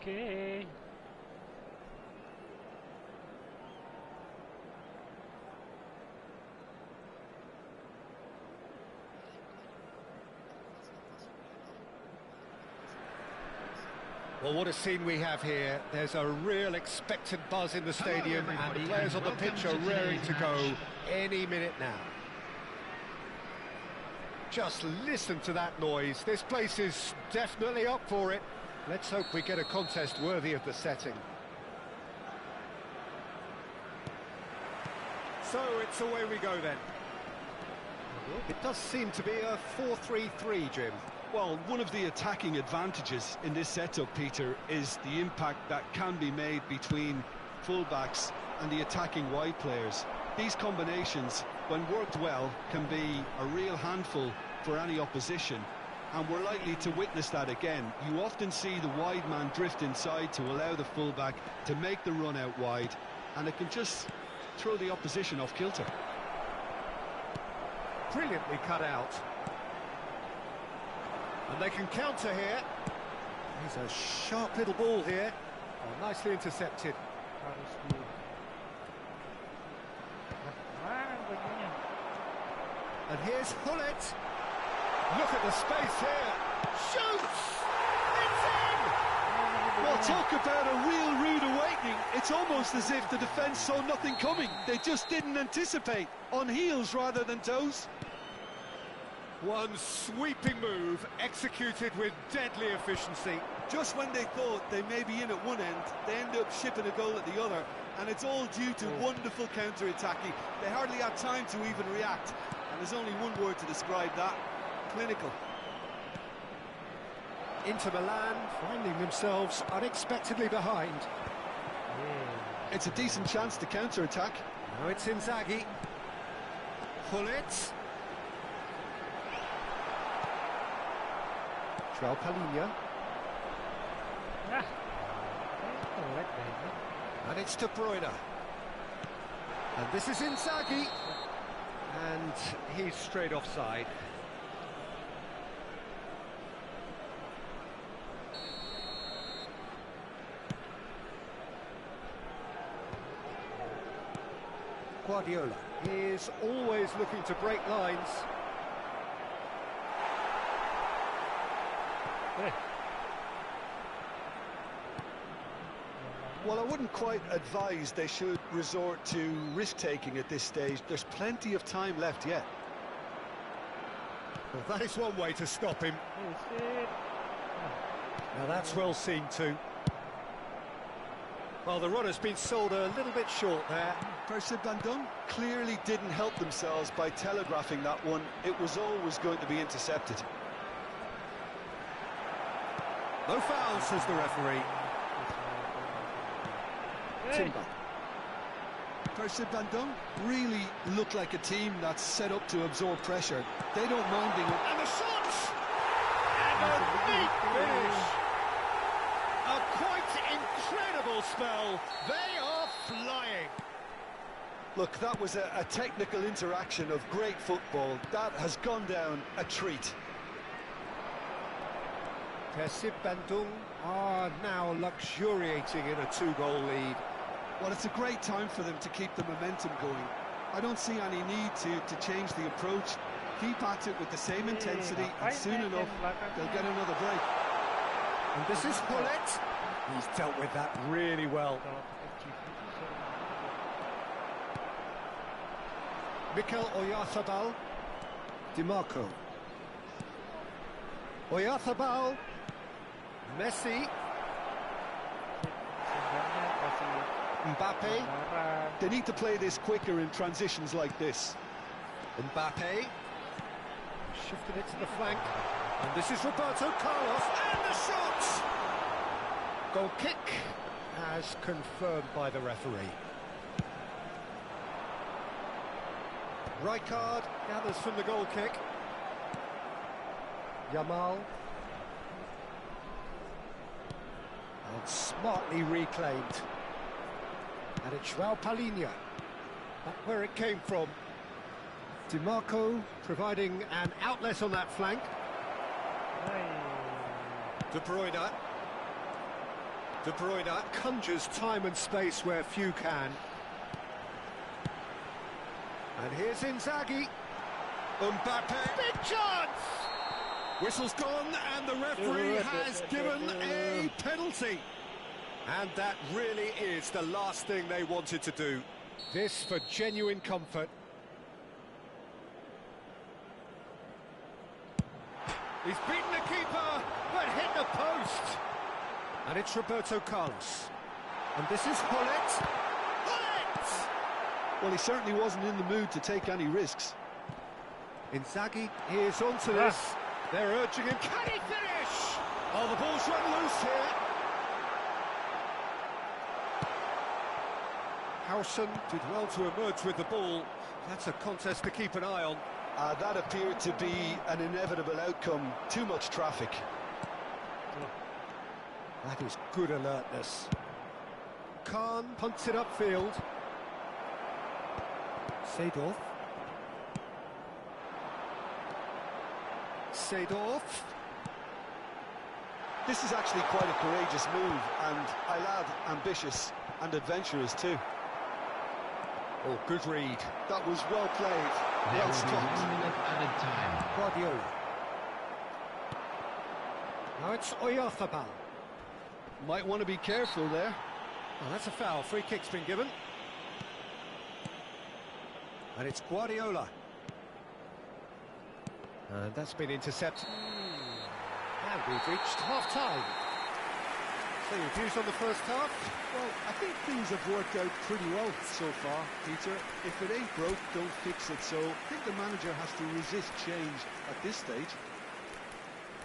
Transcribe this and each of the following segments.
Okay. Well, what a scene we have here. There's a real expectant buzz in the stadium, and the players on the pitch are raring to go any minute now. Just listen to that noise. This place is definitely up for it. Let's hope we get a contest worthy of the setting. So it's away we go then. It does seem to be a 4-3-3, Jim. Well, one of the attacking advantages in this setup, Peter, is the impact that can be made between fullbacks and the attacking wide players. These combinations, when worked well, can be a real handful for any opposition, and we're likely to witness that again. You often see the wide man drift inside to allow the fullback to make the run out wide, and it can just throw the opposition off kilter. Brilliantly cut out. And they can counter here. He's a sharp little ball here. Oh, nicely intercepted. And here's Hullet. Look at the space here. Shoots! It's in! Well, talk about a real rude awakening. It's almost as if the defence saw nothing coming. They just didn't anticipate. On heels rather than toes. One sweeping move, executed with deadly efficiency. Just when they thought they may be in at one end, they end up shipping a goal at the other, and it's all due to wonderful counter-attacking. They hardly had time to even react, and there's only one word to describe that: clinical. Inter Milan finding themselves unexpectedly behind. It's a decent chance to counter-attack. Now it's Inzaghi. Hullet. Palhinha. And it's De Bruyne. And this is Inzaghi. And he's straight offside. Guardiola is always looking to break lines. Well, I wouldn't quite advise they should resort to risk-taking at this stage. There's plenty of time left yet. Well, that is one way to stop him. Now that's well seen too. Well, the runner's been sold a little bit short there. Berjuang clearly didn't help themselves by telegraphing that one. It was always going to be intercepted. No foul, says the referee. Timber. Berjuang really look like a team that's set up to absorb pressure. They don't mind being... And the shots! And a neat finish! A quite incredible spell. They are flying. Look, that was a technical interaction of great football. That has gone down a treat. Berjuang are now luxuriating in a two-goal lead. Well, it's a great time for them to keep the momentum going. I don't see any need to change the approach. Keep at it with the same intensity, and soon enough, they'll get another break. And this is Hullet. He's dealt with that really well. Mikel Oyarzabal. DiMarco. Oyarzabal. Messi. Mbappe. They need to play this quicker in transitions like this. Mbappe. Shifted it to the flank. And this is Roberto Carlos. And the shot! Goal kick, as confirmed by the referee. Rijkaard gathers from the goal kick. Yamal. And smartly reclaimed. And it's Palhinha. Back where it came from. DiMarco providing an outlet on that flank. De Bruyne. De Bruyne conjures time and space where few can. And here's Inzaghi. Mbappe. Big chance! Whistle's gone and the referee has given a penalty. And that really is the last thing they wanted to do. This for genuine comfort. He's beaten the keeper, but hit the post. And it's Roberto Carlos. And this is Hullet. Hullet! Well, he certainly wasn't in the mood to take any risks. Inzaghi is onto this. They're urging him. Can he finish? Oh, the ball's run loose here. Howson did well to emerge with the ball. That's a contest to keep an eye on. That appeared to be an inevitable outcome. Too much traffic. That is good alertness. Khan punts it upfield. Seedorf. Seedorf. This is actually quite a courageous move, and I lad ambitious and adventurous too. Oh, good read. That was well played. Well stopped. Added time. Guardiola. Now it's Oyarzabal. Might want to be careful there. Oh, that's a foul. Free kick's been given. And it's Guardiola. And that's been intercepted. And we've reached half-time. So your views on the first half? Well, I think things have worked out pretty well so far, Peter. If it ain't broke, don't fix it. So I think the manager has to resist change at this stage.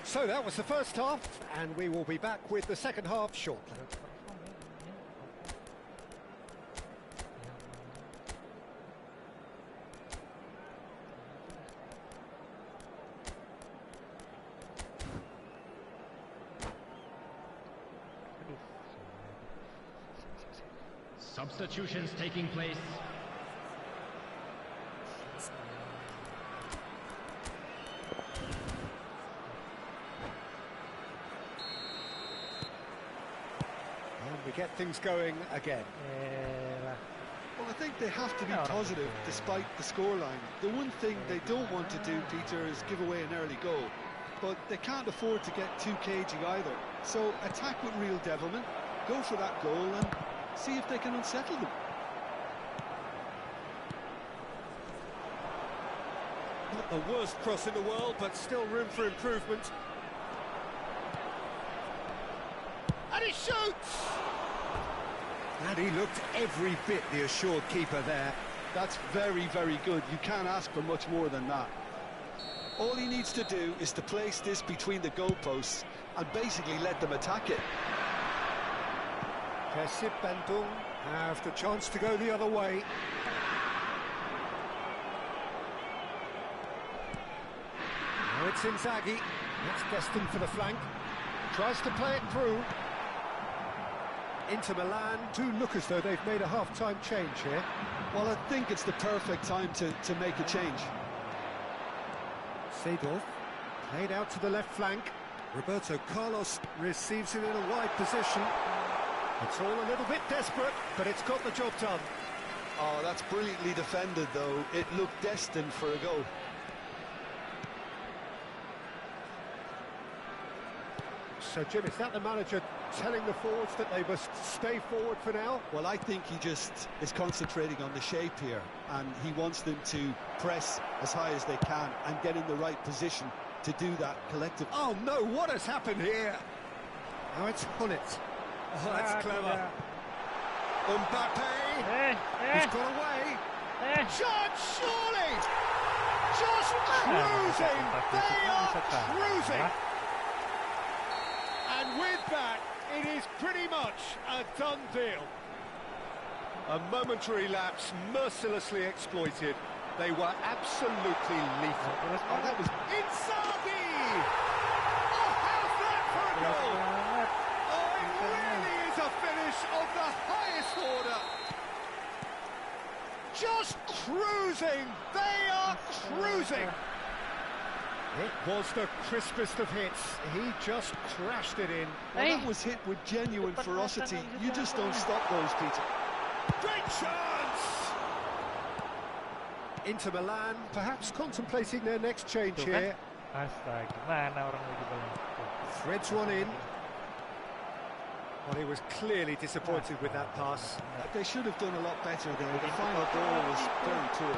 So that was the first half, and we will be back with the second half shortly. Substitutions taking place. And we get things going again. Well, I think they have to be positive despite the scoreline. The one thing they don't want to do, Peter, is give away an early goal. But they can't afford to get too cagey either. So attack with real devilment, go for that goal and see if they can unsettle them. Not the worst cross in the world, but still room for improvement. And he shoots! And he looked every bit the assured keeper there. That's very, very good. You can't ask for much more than that. All he needs to do is to place this between the goalposts and basically let them attack it. Persib Bandung have the chance to go the other way. Now it's Inzaghi. That's destined for the flank. Tries to play it through. Inter Milan do look as though they've made a half-time change here. Well, I think it's the perfect time to make a change. Seedorf played out to the left flank. Roberto Carlos receives it in a wide position. It's all a little bit desperate, but it's got the job done. Oh, that's brilliantly defended, though. It looked destined for a goal. So, Jim, is that the manager telling the forwards that they must stay forward for now? Well, I think he just is concentrating on the shape here, and he wants them to press as high as they can and get in the right position to do that collectively. Oh, no, what has happened here? Now it's Hullet. Oh, that's clever. Mbappe. He's got away. Shot, surely! Just cruising! They are cruising! And with that, it is pretty much a done deal. A momentary lapse mercilessly exploited. They were absolutely lethal. Oh, that was Inzaghi! Oh, how's that for a goal? Oh, it really is a finish of the highest order. Just cruising. They are cruising. It was the crispest of hits. He just crashed it in. Well, that was hit with genuine ferocity. You just don't stop those, Peter. Great chance! Inter Milan, perhaps contemplating their next change here. Astaga, gimana orang lagi bola? Threads one in. Well, he was clearly disappointed with that pass. They should have done a lot better there. The final ball was very poor.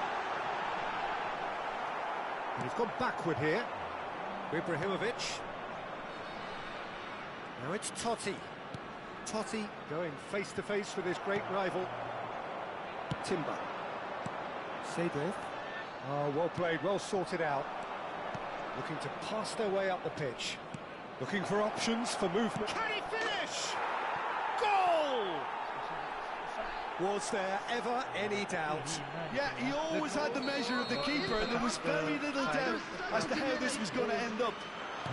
And he's gone backward here. Ibrahimovic. Now it's Totti. Totti going face to face with his great rival. Timber. Seedorf. Oh, well played, well sorted out. Looking to pass their way up the pitch. Looking for options for movement. Can he finish? Goal! Was there ever any doubt? Yeah, he always had the measure of the keeper, and there was very little doubt as to how this was going to end up.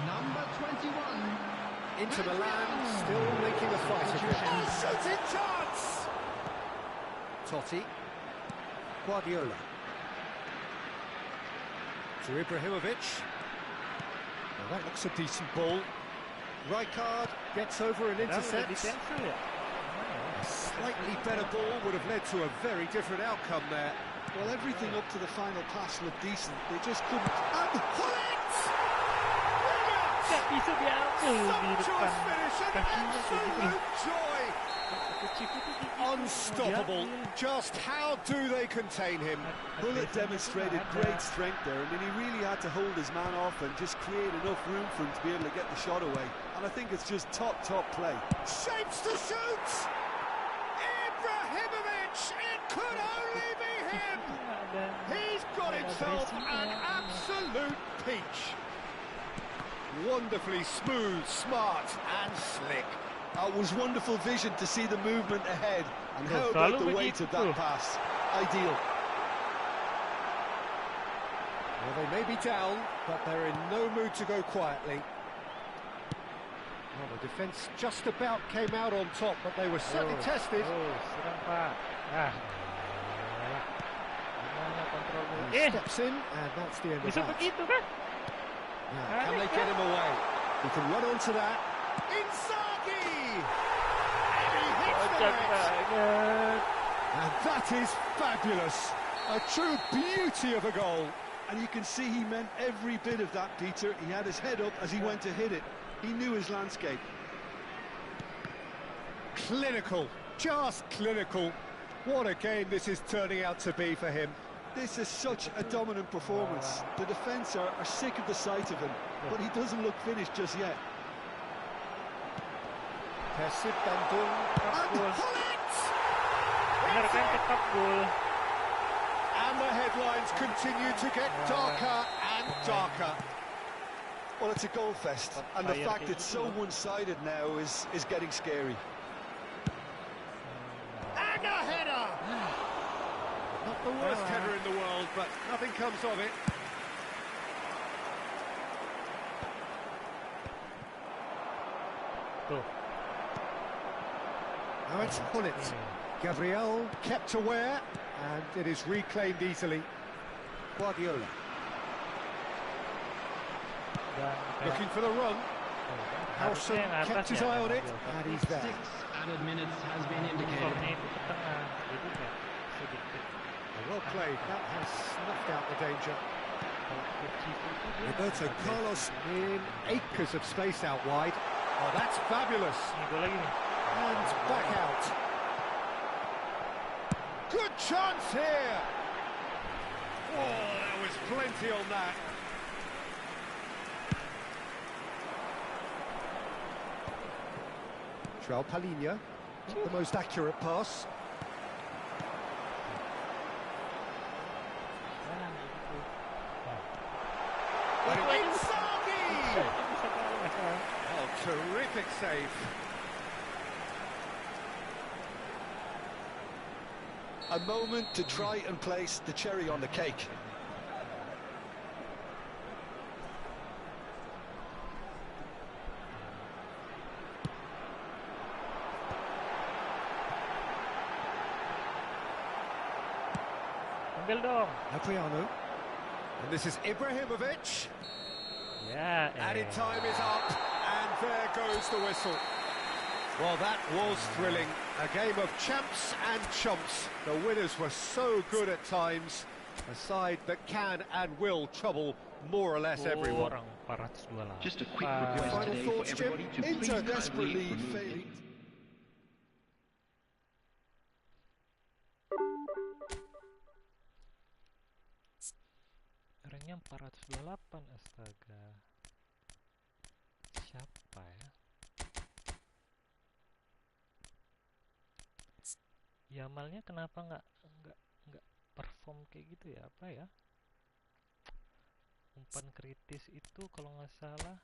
Number 21. Inter Milan still making a fight of it. Oh, shooting chance! Totti. Guardiola. To Ibrahimovic. Well, that looks a decent ball. Rijkaard gets over and intercepts. A slightly better ball would have led to a very different outcome there. Well, everything up to the final pass looked decent. They just couldn't. And Hullet! Gak bisa diambil di depan Sumptuous finish and kakinya kayak gitu. absolute joy! Unstoppable. Just how do they contain him? Hullet demonstrated great strength there. I mean, he really had to hold his man off and just create enough room for him to be able to get the shot away. And I think it's just top play. Shapes to shoot! Ibrahimovic! It could only be him! He's got himself an absolute peach. Wonderfully smooth, smart and slick. It was wonderful vision to see the movement ahead. And how about the weight of that pass? Ideal. Well, they may be down, but they're in no mood to go quietly. Well, the defence just about came out on top, but they were certainly tested. Serang Pak. Gimana kontrol? He steps in, and that's the end of Bisa that. begitu kan? Now, can they get him away? He can run onto that. Inzaghi! And he hits the net. And that is fabulous. A true beauty of a goal. And you can see he meant every bit of that, Peter. He had his head up as he went to hit it. He knew his landscape. Clinical, just clinical. What a game this is turning out to be for him. This is such a dominant performance. The defence are sick of the sight of him, but he doesn't look finished just yet. Persib Bandung. And Hullet! Benar kan, cepat gol. And the headlines continue to get darker and darker. Well, it's a goal fest, and the fact it's so one-sided now is getting scary. And a header! Not the worst header in the world, but nothing comes of it. Now it's Hullet. Gabriel kept aware, and it is reclaimed easily. Guardiola. Looking for the run. Howson kept his eye on it, and he's there. 6 added minutes has been indicated. Well played, that has snuffed out the danger. Roberto Carlos in acres of space out wide. Oh, that's fabulous. And back out. Good chance here. Oh, there was plenty on that. João Palhinha, the most accurate pass. Inzaghi! Oh, terrific save. A moment to try and place the cherry on the cake. Ambil dong. Adriano. And this is Ibrahimovic. Ya, Added time is up, and there goes the whistle. Well, that was thrilling. A game of champs and chumps. The winners were so good at times. A side that can and will trouble more or less everyone. Orang 428. Just a quick Your request final today thoughts, for Jim? everybody to please Inter kindly desperately remove failing. Ranknya 428, astaga. Siapa ya? Yamalnya kenapa nggak perform kayak gitu ya? Apa ya? Umpan kritis itu kalau nggak salah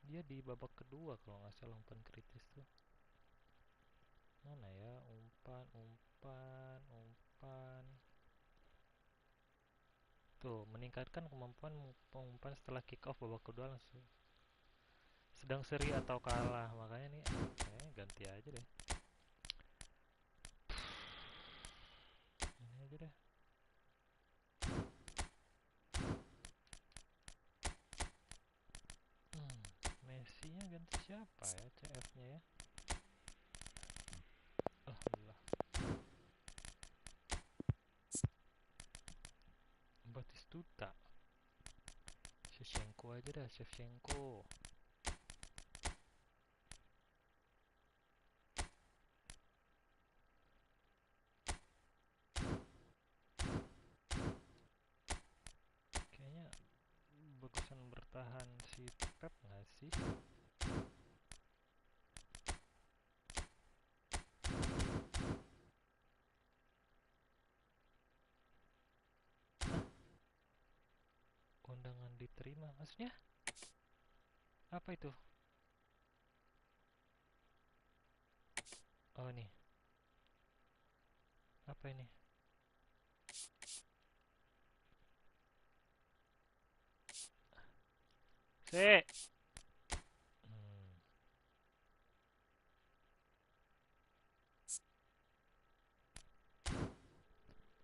dia di babak kedua kalau nggak salah umpan kritis tuh. Mana ya? Umpan. Tuh, meningkatkan kemampuan umpan setelah kick off babak kedua langsung. Sedang seri atau kalah, makanya nih kayaknya ganti aja deh. Ini aja deh. Messi-nya ganti siapa ya? CF-nya ya. Alhamdulillah. Batistuta. Shevchenko aja dah, Shevchenko. Kayaknya bagusan bertahan si Pep nggak sih? Undangan diterima, maksudnya apa itu? Oh nih, apa ini?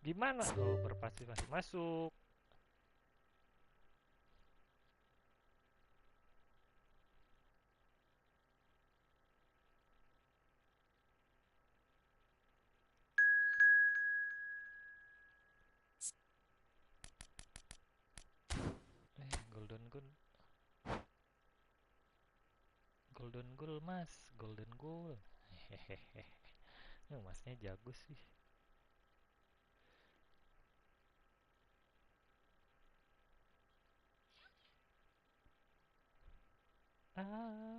Gimana? Oh, berpasti masih masuk. Golden goal mas, golden goal. Hehehe. Masnya jago sih. Wow.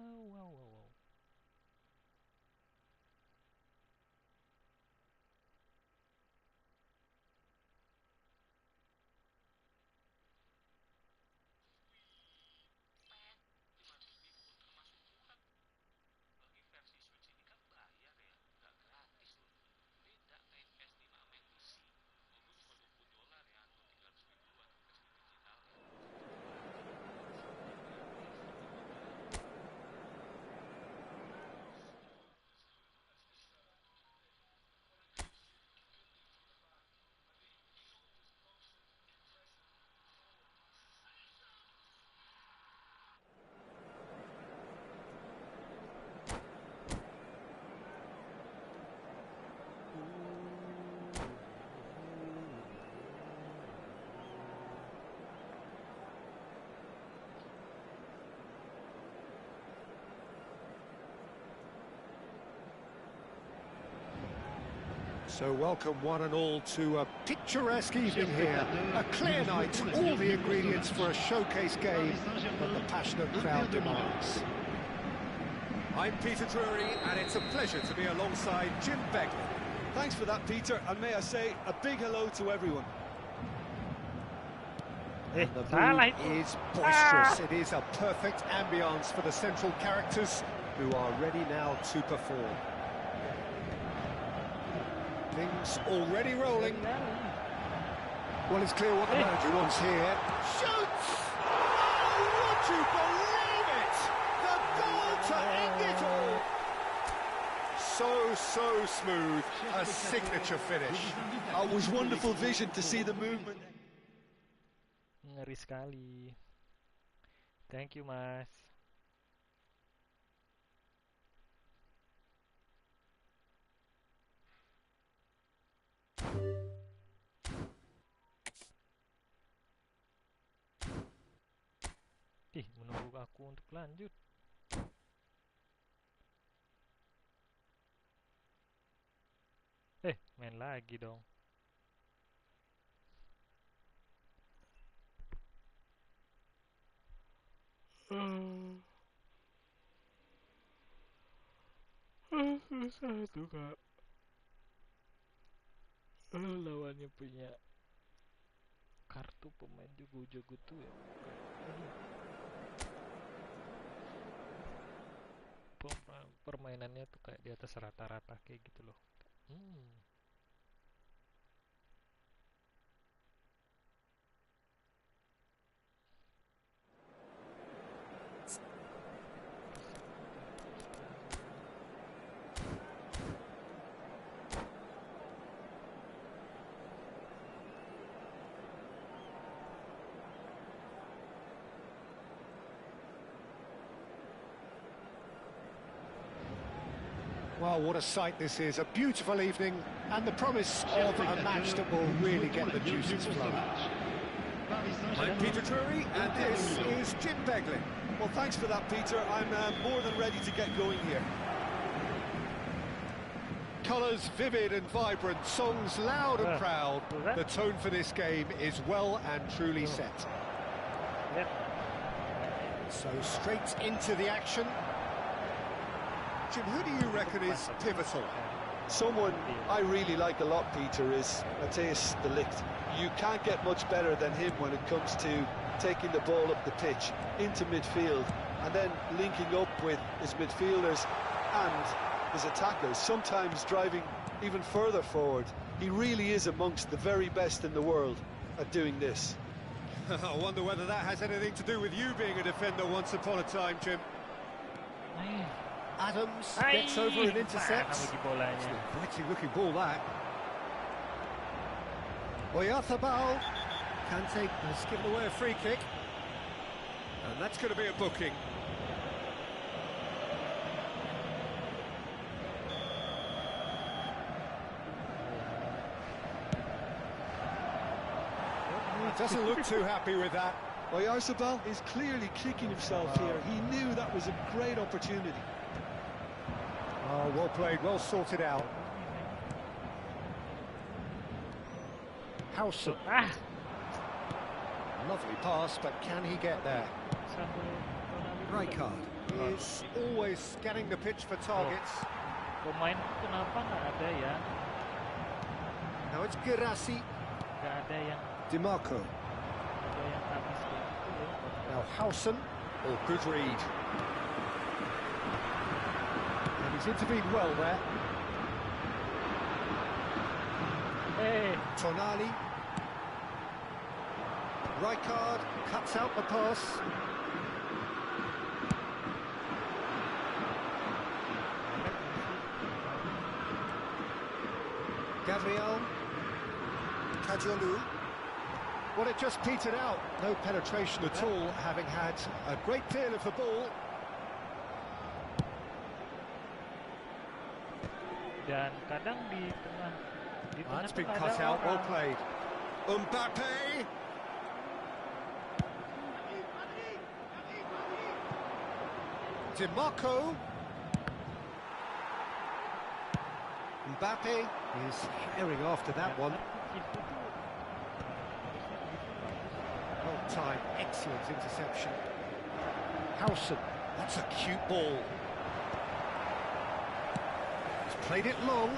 So welcome one and all to a picturesque evening here. A clear night, all the ingredients for a showcase game that the passionate crowd demands. I'm Peter Drury, and it's a pleasure to be alongside Jim Begley. Thanks for that, Peter, and may I say a big hello to everyone. The mood is boisterous. It is a perfect ambience for the central characters who are ready now to perform. Things already rolling. Well, it's clear what the manager wants here. Shoots! Oh, would you believe it? The goal to end it all. So smooth. A signature finish. It was wonderful vision to see the movement. Ngeri sekali. Thank you, Mas. Ih, menunggu aku untuk lanjut. Main lagi dong. Susah tuh, Kak. Lawannya punya kartu pemain jago-jago tuh ya. Permainannya tuh kayak di atas rata-rata kayak gitu loh. Well, what a sight this is. A beautiful evening and the promise of a match that will really get the juices flowing. I'm Peter Drury and this is Jim Beglin. Well, thanks for that, Peter. I'm more than ready to get going here. Colours vivid and vibrant, songs loud and proud. The tone for this game is well and truly set. So straight into the action. Jim, who do you reckon is pivotal? Someone I really like a lot, Peter, is Matthijs de Ligt. You can't get much better than him when it comes to taking the ball up the pitch into midfield and then linking up with his midfielders and his attackers, sometimes driving even further forward. He really is amongst the very best in the world at doing this. I wonder whether that has anything to do with you being a defender once upon a time, Jim. Adams gets over and intercepts. It's an inviting looking ball, that. Oyarthabal, Kante has given away a free kick. And that's going to be a booking. Doesn't look too happy with that. Oyarthabal is clearly kicking himself here. He knew that was a great opportunity. Oh, well played, well sorted out. Howson. Lovely pass, but can he get there? Rijkaard is always scanning the pitch for targets. Pemain kenapa nggak ada ya? Now it's Girassi. Nggak ada yang DiMarco. habis gitu ya. Now Howson. Oh, good read. And he's intervened well there. Tonali. Rijkaard cuts out the pass. Gabriel. Kajolu. Well, it just petered out. No penetration at all, having had a great deal of the ball. Dan kadang di tengah That's been cut out, well played. Mbappe. DiMarco. Mbappe is herring after that one. Well timed, excellent interception. Howson, that's a cute ball. He's played it long.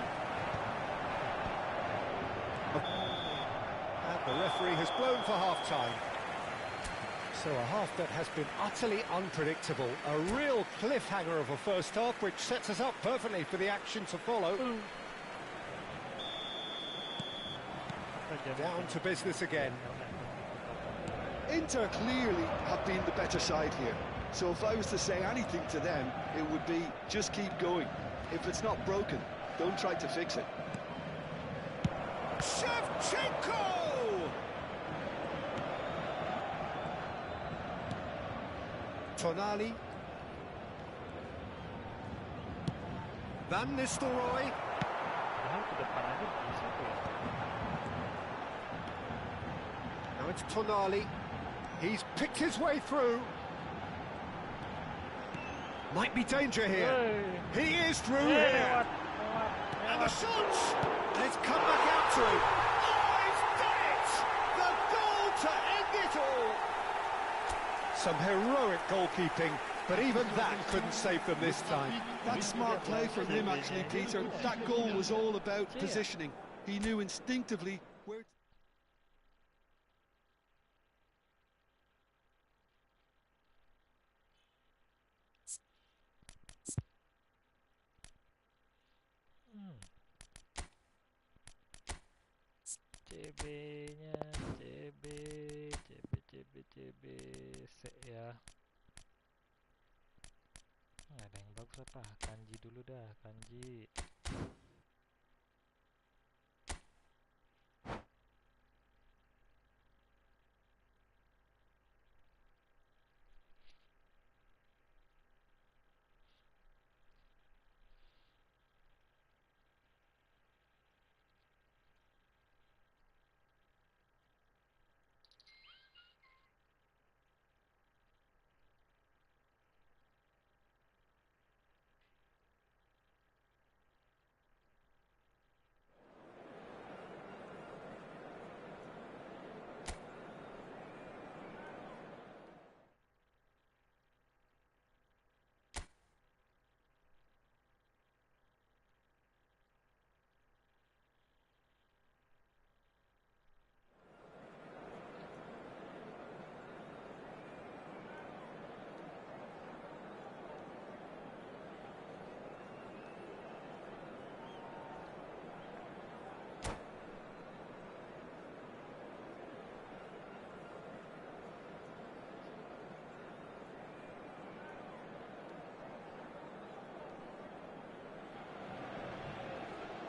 And the referee has blown for half-time. So a half that has been utterly unpredictable. A real cliffhanger of a first half, which sets us up perfectly for the action to follow. Down to business again. Inter clearly have been the better side here. So if I was to say anything to them, it would be just keep going. If it's not broken, don't try to fix it. Shevchenko! Tonali. Van Nistelrooy. Padahal ke depan aja bisa tuh ya. Now it's Tonali. He's picked his way through. Might be danger here. He is through here. And the shots! And it's come back out to him. Oh, he's done it! The goal to end it all! Some heroic goalkeeping, but even that couldn't save them this time. That's smart play from him, actually, Peter. That goal was all about positioning. He knew instinctively where... CB-nya CB se ya. Nggak ada yang bagus apa? Kanji dulu dah, kanji.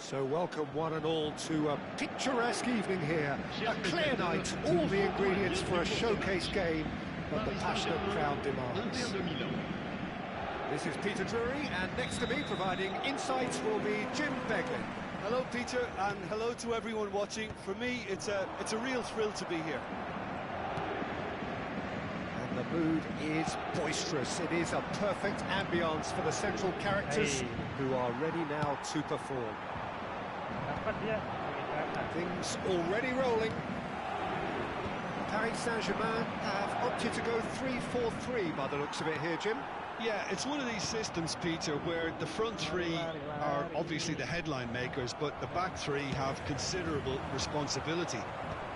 So welcome one and all to a picturesque evening here. A clear night, all the ingredients for a showcase game that the passionate crowd demands. This is Peter Drury, and next to me providing insights will be Jim Begley. Hello, Peter, and hello to everyone watching. For me, it's a real thrill to be here. And the mood is boisterous. It is a perfect ambience for the central characters who are ready now to perform. Things already rolling. Paris Saint-Germain have opted to go 3-4-3 by the looks of it here, Jim. Yeah, it's one of these systems, Peter, where the front three are obviously the headline makers, but the back three have considerable responsibility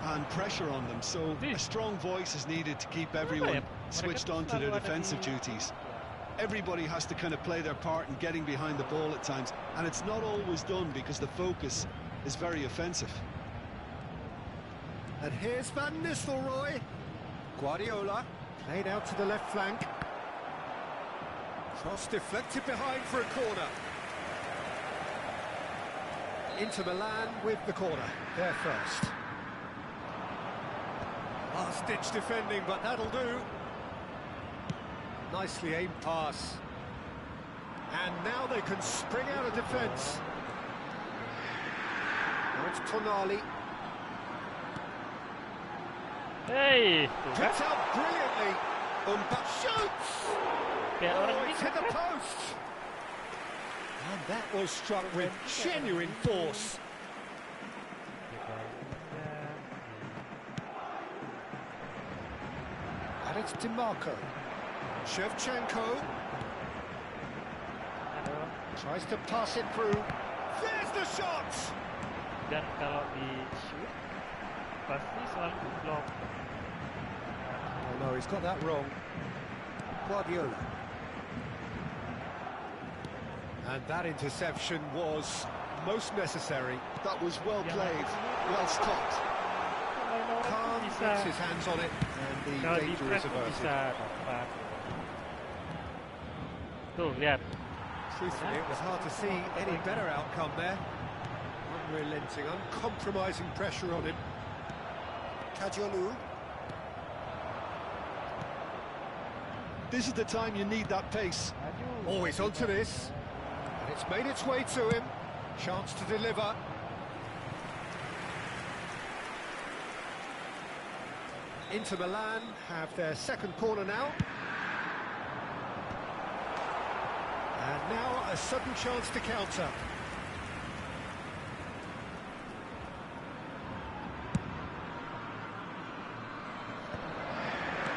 and pressure on them. So a strong voice is needed to keep everyone switched on to their defensive duties. Everybody has to kind of play their part in getting behind the ball at times, and it's not always done because the focus is very offensive. And here's Van Nistelrooy. Guardiola, laid out to the left flank. Cross deflected behind for a corner. Inter Milan with the corner, there first. Last-ditch defending, but that'll do. Nicely aimed pass. And now they can spring out of defence. Now it's Tonali. Hey, Cuts out brilliantly. But shoots! Oh, it's hit the post. And that was struck with genuine force. And it's DiMarco. Shevchenko tries to pass it through. There's the shot! Dan kalau di shoot pasti selalu block. Oh no, he's got that wrong. Guardiola. And that interception was most necessary. That was well played, well stopped. Khan gets his hands on it, and the danger is averted. Tuh, lihat. Truthfully, it was hard to see any better outcome there. Unrelenting, uncompromising pressure on him. Kadiolu. This is the time you need that pace. Always onto this. And it's made its way to him. Chance to deliver. Inter Milan have their second corner now. And now a sudden chance to counter.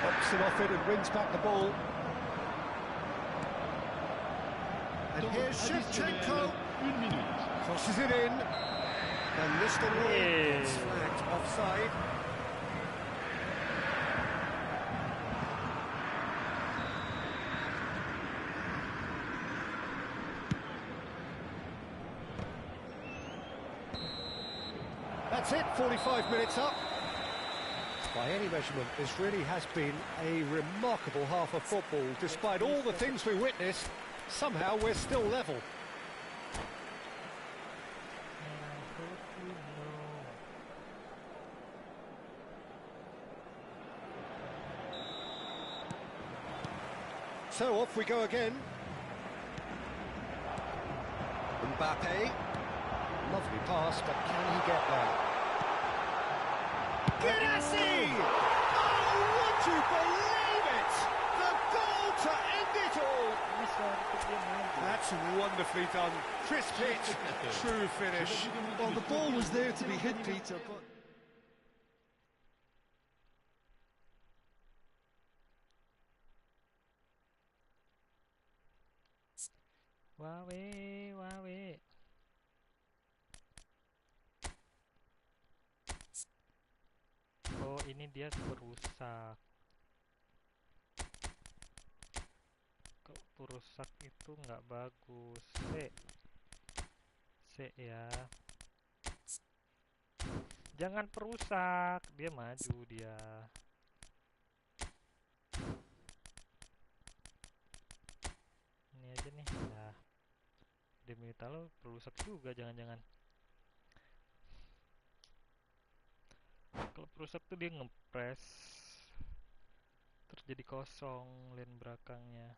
Pops it off it and brings back the ball. And here's Shevchenko. Crosses it in. And this is flagged offside. That's it, 45 minutes up. By any measurement, this really has been a remarkable half of football. Despite all the things we witnessed, somehow we're still level. So off we go again. Mbappe. Lovely pass, but can he get there? Ganassi! Oh, would you believe it? The goal to end it all! That's wonderfully done. Crisp hit, true finish. Well, the ball was there to be hit, Peter, but... Wawe. Oh, ini dia perusak. Kok perusak itu nggak bagus. C ya. Jangan perusak, dia maju dia. Ini aja nih. Nah, demi lo perusak juga jangan-jangan. Kalau perusak tuh dia ngepres terus jadi kosong lane belakangnya.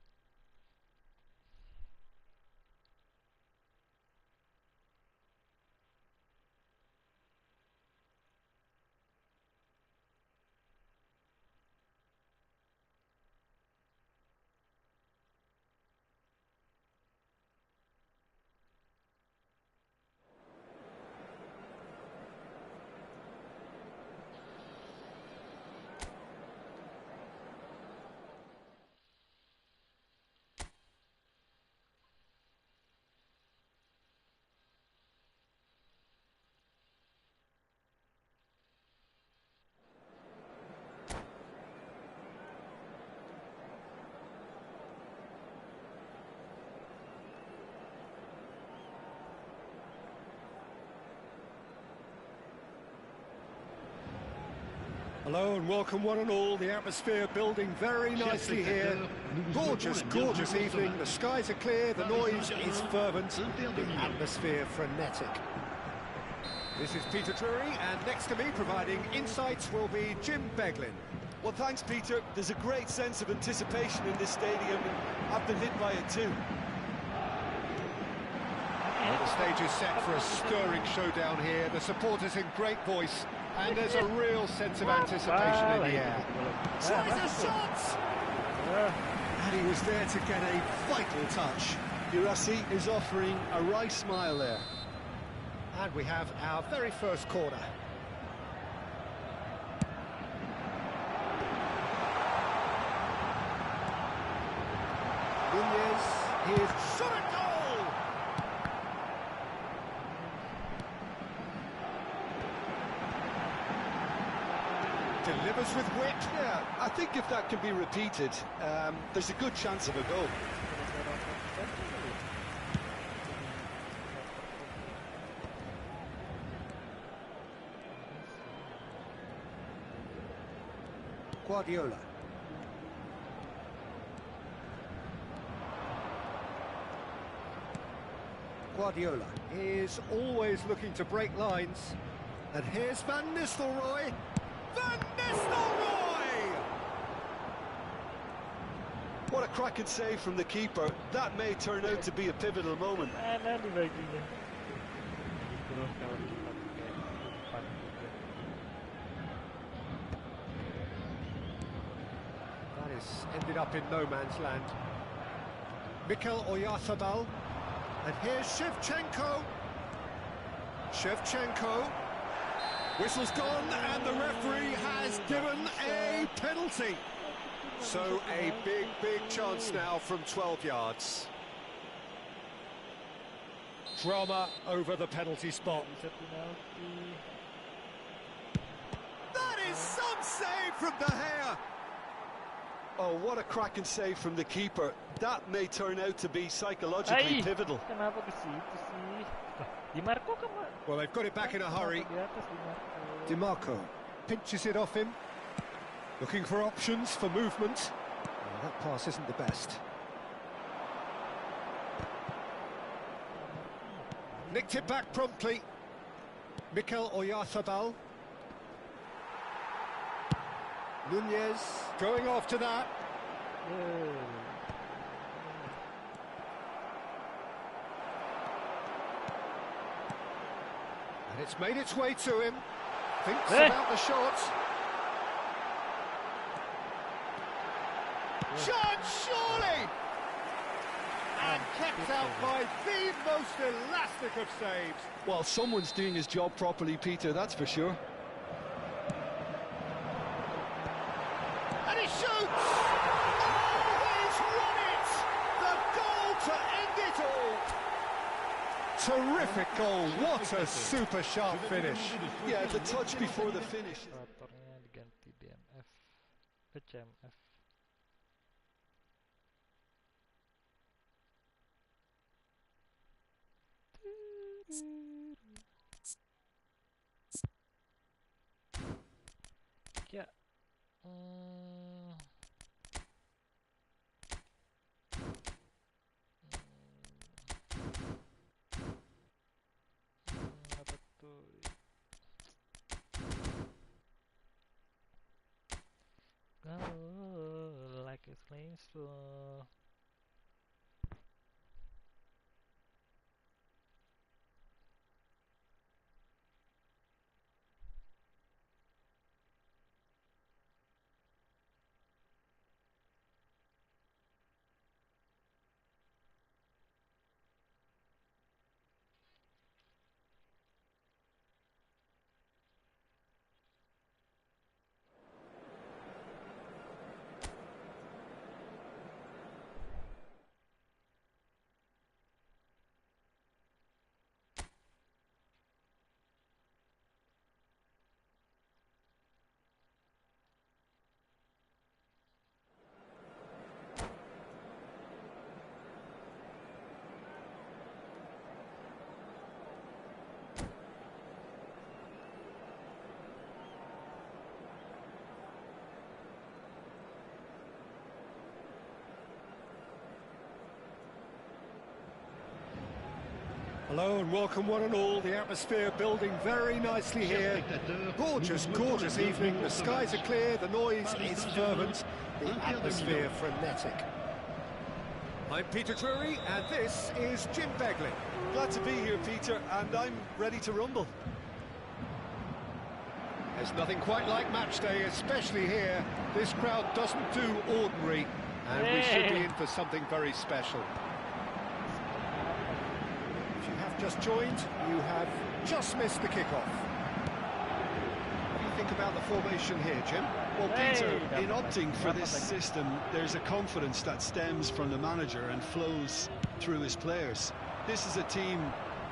Hello and welcome one and all. The atmosphere building very nicely here. Gorgeous, gorgeous evening. The skies are clear, the noise is fervent, the atmosphere frenetic. This is Peter Drury, and next to me providing insights will be Jim Beglin. Well, thanks, Peter. There's a great sense of anticipation in this stadium, and I've been hit by it too. Well, the stage is set for a stirring showdown here. The supporters in great voice, and there's a real sense of anticipation in the air. Tries a shot! And he was there to get a vital touch. Girassi is offering a wry smile there. And we have our very first corner. Nunez, here's shot at goal! Delivers with wit. Yeah, I think if that can be repeated, there's a good chance of a goal. Guardiola. Guardiola is always looking to break lines. And here's Van Nistelrooy. Van Nistelrooy! what a cracking save from the keeper. That may turn out to be a pivotal moment. Mana dibaginya. Terus kalau kita pakai umpan juga. That is ended up in no man's land. Mikel Oyarzabal, and here's Shevchenko. Shevchenko. Whistle's gone, and the referee has given a penalty. So a big, big chance now from 12 yards. Drama over the penalty spot. Bisa penalti. That is some save from De Gea. Oh, what a cracking save from the keeper. That may turn out to be psychologically pivotal. Kenapa ke situ sih? Di Marco kemana? Well, they've got it back in a hurry. Di atas Di Marco. Di Marco pinches it off him, looking for options for movement. Oh, that pass isn't the best. Nicked it back promptly. Mikel Oyarzabal. Nunez going after that. And it's made its way to him. Thinks about the shot. Shot, surely! And kept out by the most elastic of saves. Well, someone's doing his job properly, Peter, that's for sure. And he shoots! Oh, he's won it! The goal to end it all! Terrific goal, what a super sharp finish. Yeah, the touch before the finish. Operatornya diganti DMF. CMF. Ya. Apa tuh? Go like a flame slow. Hello and welcome one and all. The atmosphere building very nicely here. Gorgeous, gorgeous evening. The skies are clear, the noise is fervent, the atmosphere frenetic. I'm Peter Drury and this is Jim Begley. Glad to be here, Peter, and I'm ready to rumble. There's nothing quite like match day, especially here. This crowd doesn't do ordinary, and we should be in for something very special. If you have just joined, you have just missed the kickoff. What do you think about the formation here, Jim? Well, Peter, in opting for this system, there's a confidence that stems from the manager and flows through his players. This is a team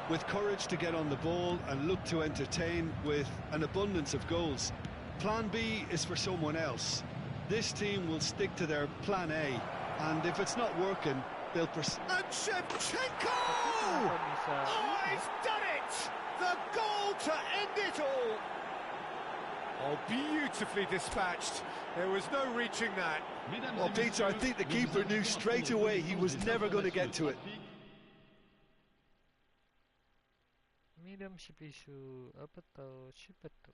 with courage to get on the ball and look to entertain with an abundance of goals. Plan B is for someone else. This team will stick to their plan A, and if it's not working, they'll pursue. And Shevchenko! Oh, he's done it! The goal to end it all! Oh, beautifully dispatched. There was no reaching that. Well, Peter, I think the keeper knew straight away he was never going to get to it. Medium shipishu, apa tuh? Siapa tuh?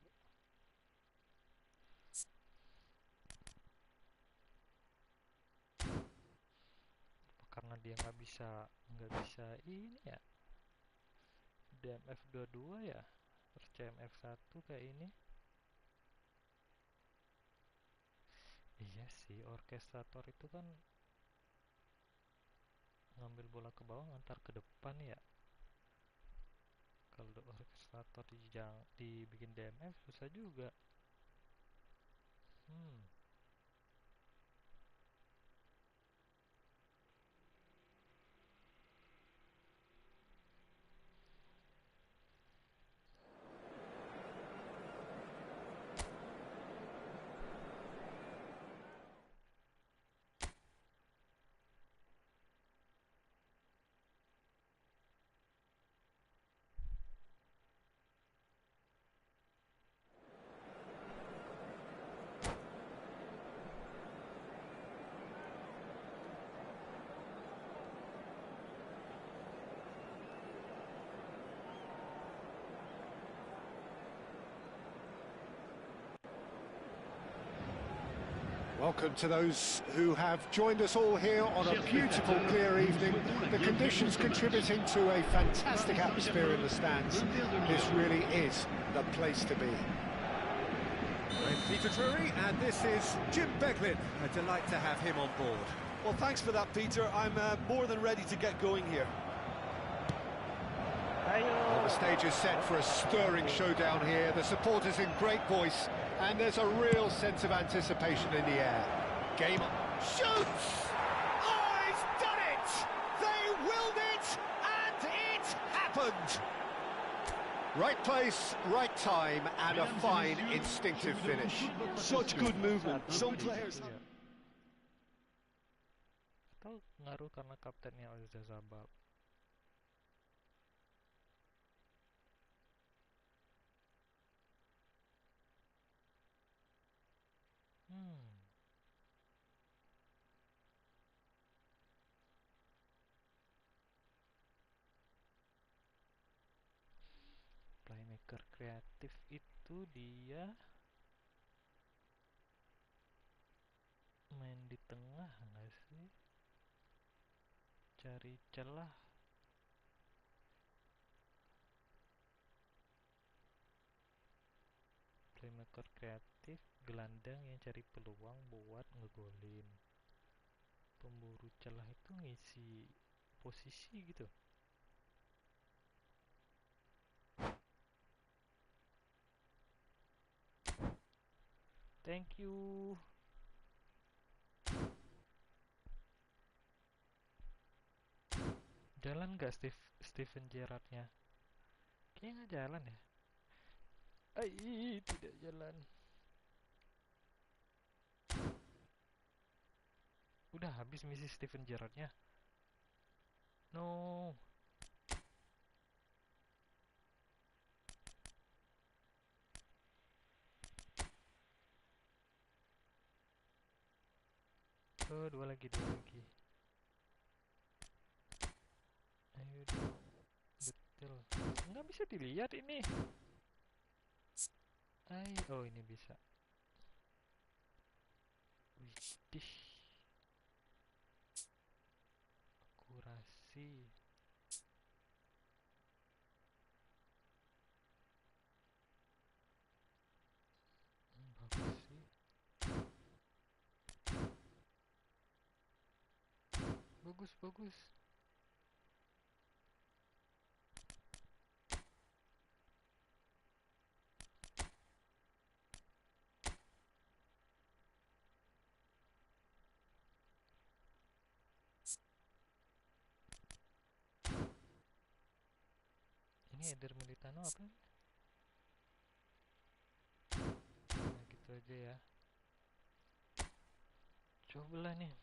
dia nggak bisa ini ya, DMF 22 ya, harus CMF 1 kayak ini. Iya sih, orkestrator itu kan ngambil bola ke bawah ngantar ke depan ya. Kalau orkestrator dibikin DMF susah juga. Welcome to those who have joined us all here on a beautiful, clear evening. The conditions contributing to a fantastic atmosphere in the stands. This really is the place to be. I'm Peter Drury, and this is Jim Beglin. A delight to have him on board. Well, thanks for that, Peter. I'm more than ready to get going here. Well, the stage is set for a stirring showdown here. The supporters in great voice, and there's a real sense of anticipation in the air. Game shoots! Oh, he's done it! They willed it, and it happened! Right place, right time, and a fine instinctive finish. Such good movement. Some players... Atau ngaruh karena kaptennya Zabab. Playmaker kreatif itu dia main di tengah nggak sih? Cari celah. Playmaker kreatif, gelandang yang cari peluang buat ngegolin. Pemburu celah itu ngisi posisi gitu. Thank you. Jalan gak Steven Gerrardnya? Kayaknya nggak jalan ya. Tidak jalan. Udah habis misi Steven Gerrardnya. No. Oh, dua lagi. Ayo dong. Betul. Nggak bisa dilihat ini. Oh ini bisa. Widih. Akurasi. Bagus sih. Bagus. Ini Eder Militano apa? Nah gitu aja ya. Cobalah nih.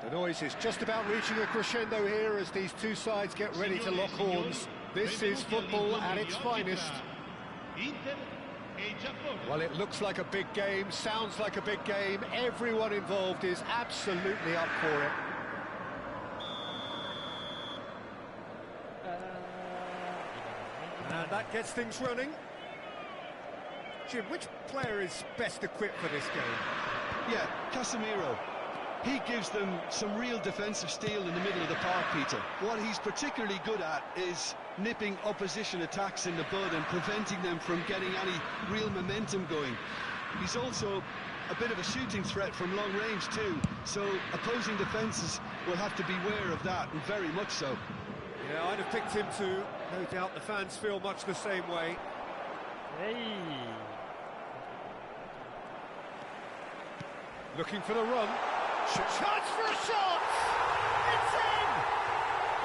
The noise is just about reaching a crescendo here as these two sides get ready to lock horns. This is football at its finest. Well, it looks like a big game, sounds like a big game. Everyone involved is absolutely up for it. And that gets things running. Jim, which player is best equipped for this game? Yeah, Casemiro. He gives them some real defensive steel in the middle of the park, Peter. What he's particularly good at is nipping opposition attacks in the bud and preventing them from getting any real momentum going. He's also a bit of a shooting threat from long range too, so opposing defences will have to beware of that, and very much so. Yeah, I'd have picked him too. No doubt the fans feel much the same way. Hey. Looking for the run. Chance for a shot! It's in!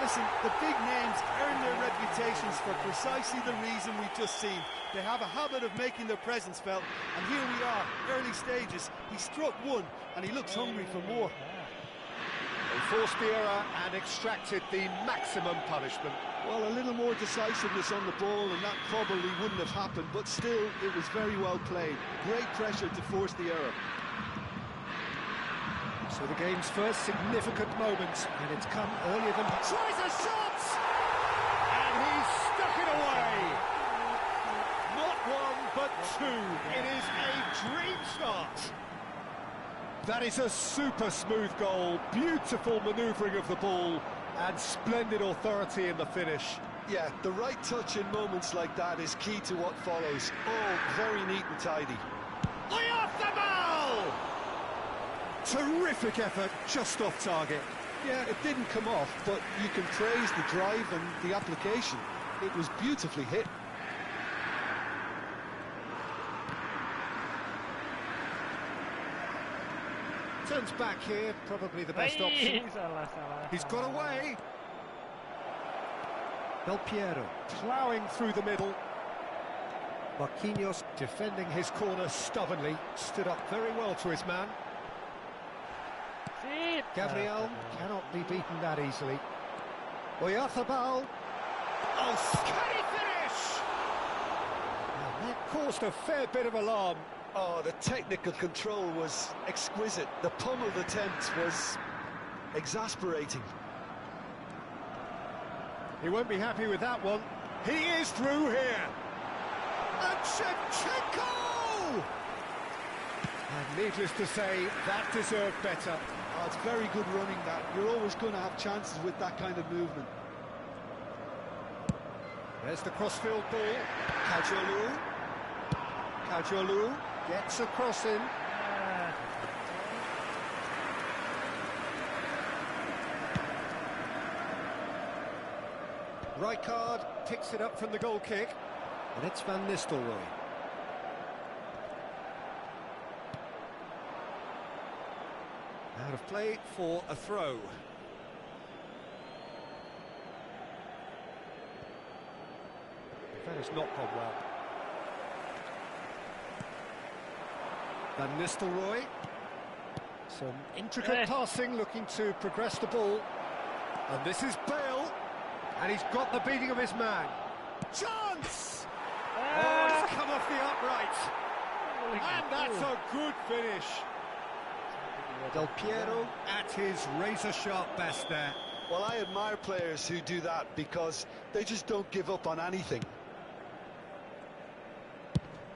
Listen, the big names earn their reputations for precisely the reason we've just seen. They have a habit of making their presence felt, and here we are, early stages. He struck one, and he looks hungry for more. They forced the error and extracted the maximum punishment. Well, a little more decisiveness on the ball, and that probably wouldn't have happened, but still, it was very well played. Great pressure to force the error. So the game's first significant moment, and it's come earlier than... Tries a shot! And he's stuck it away! Not one, but two. It is a dream start. That is a super smooth goal, beautiful manoeuvring of the ball, and splendid authority in the finish. Yeah, the right touch in moments like that is key to what follows. All very neat and tidy. Off the ball! Terrific effort, just off target. Yeah, it didn't come off, but you can praise the drive and the application. It was beautifully hit. Turns back here, probably the best option. Salah. He's got away. Del Piero ploughing through the middle. Marquinhos defending his corner stubbornly, stood up very well to his man. Gabriel cannot be beaten that easily. Oyarzabal. Oh, can he finish? And that caused a fair bit of alarm. Oh, the technical control was exquisite. The pummeled attempt was exasperating. He won't be happy with that one. He is through here. And Shevchenko! And needless to say, that deserved better. Oh, it's very good running, that. You're always going to have chances with that kind of movement. There's the crossfield ball. Kajolu gets a cross in. Rijkaard picks it up from the goal kick. And it's Van Nistelrooy. Out of play for a throw. That has not gone well. Van Nistelrooy. Some intricate passing, looking to progress the ball. And this is Bale. And he's got the beating of his man. Chance! Oh, it's come off the upright. And that's a good finish. Del Piero at his razor-sharp best there. Well, I admire players who do that because they just don't give up on anything.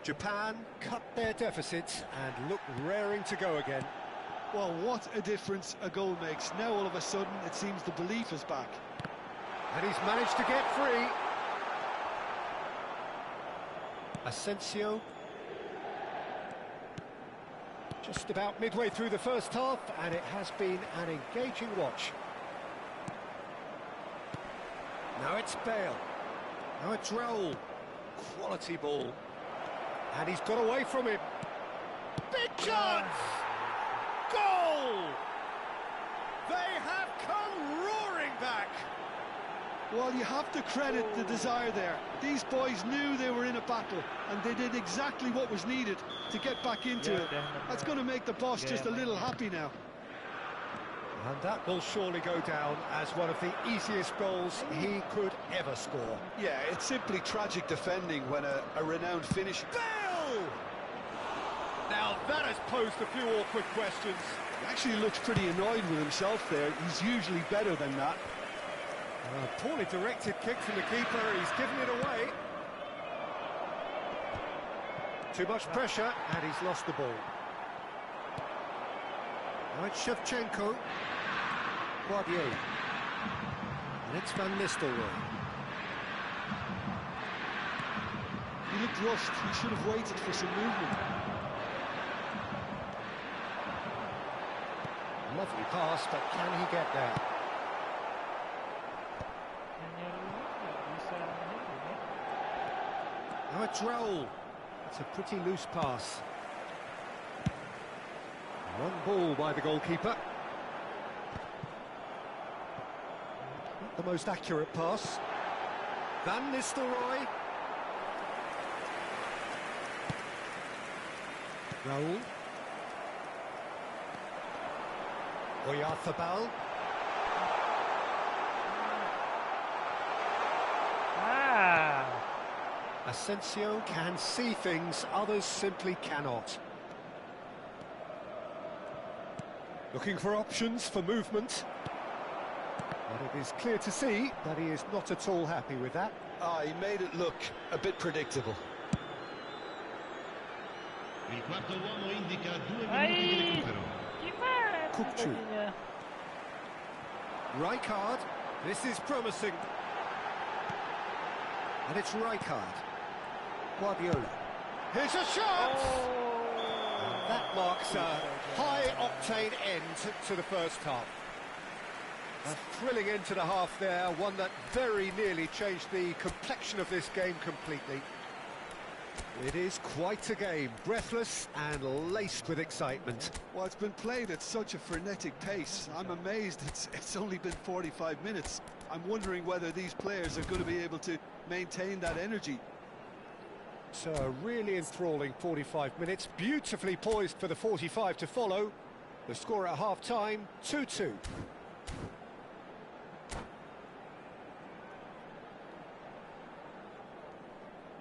Japan cut their deficits and look raring to go again. Well, what a difference a goal makes. Now all of a sudden it seems the belief is back. And he's managed to get free. Asensio. Just about midway through the first half, and it has been an engaging watch. Now it's Bale. Now it's Raul. Quality ball. And he's got away from him. Big chance! Goal! They have come roaring back. Well, you have to credit the desire there. These boys knew they were in a battle, and they did exactly what was needed to get back into it. That's going to make the boss just a little happy now. And that will surely go down as one of the easiest goals he could ever score. Yeah, it's simply tragic defending when a renowned finisher... Bale! Now that has posed a few awkward questions. He actually looks pretty annoyed with himself there. He's usually better than that. A poorly directed kick from the keeper, he's given it away. Too much pressure, and he's lost the ball. Right, Shevchenko. Guardiola. And it's Van Nistelrooy. He looked rushed. He should have waited for some movement. Lovely pass, but can he get there? Now it's Raul. It's a pretty loose pass. One ball by the goalkeeper. Not the most accurate pass. Van Nistelrooy. Raul. Oyarzabal. Asensio can see things others simply cannot. Looking for options for movement. But it is clear to see that he is not at all happy with that. He made it look a bit predictable. Il quarto uomo indica 2 minuti di recupero. Kupchu. Rijkaard. This is promising. And it's Rijkaard. Guardiola. Here's a shot! And that marks a high-octane end to the first half. A thrilling end to the half there, one that very nearly changed the complexion of this game completely. It is quite a game, breathless and laced with excitement. Well, it's been played at such a frenetic pace. I'm amazed it's only been 45 minutes. I'm wondering whether these players are going to be able to maintain that energy. So a really enthralling 45 minutes, beautifully poised for the 45 to follow. The score at half-time, 2-2.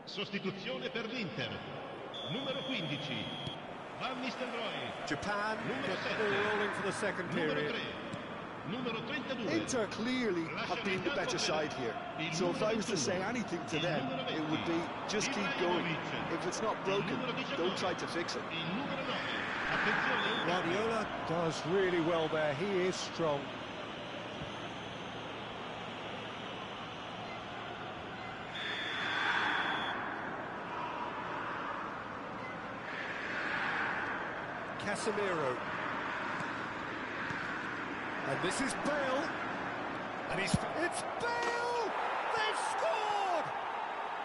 Sostituzione per l'Inter. Numero 15. Van Nistelrooy. Japan Numero get the 7. ball rolling for the second Numero period. 3. Numero 32. Inter clearly have been the better side here. So if I was to say anything to them, it would be just keep going. If it's not broken, don't try to fix it. Il numero 9. Attenzione. Guardiola does really well there, he is strong. Casemiro. And this is Bale. And it's Bale! They've scored!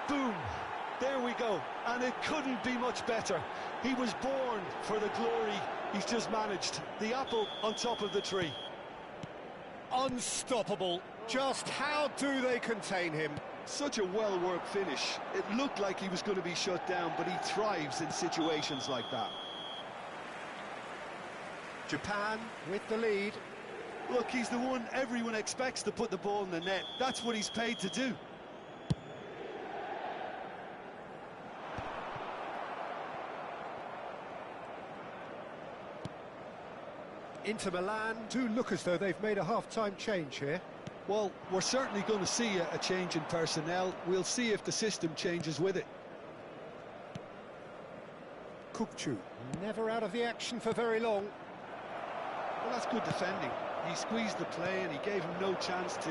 Boom! There we go. And it couldn't be much better. He was born for the glory he's just managed. The apple on top of the tree. Unstoppable. Just how do they contain him? Such a well-worked finish. It looked like he was going to be shut down, but he thrives in situations like that. Japan with the lead. Look, he's the one everyone expects to put the ball in the net. That's what he's paid to do. Inter Milan do look as though they've made a half-time change here. Well, we're certainly going to see a change in personnel. We'll see if the system changes with it. Kupchu, never out of the action for very long. Well, that's good defending. He squeezed the play and he gave him no chance to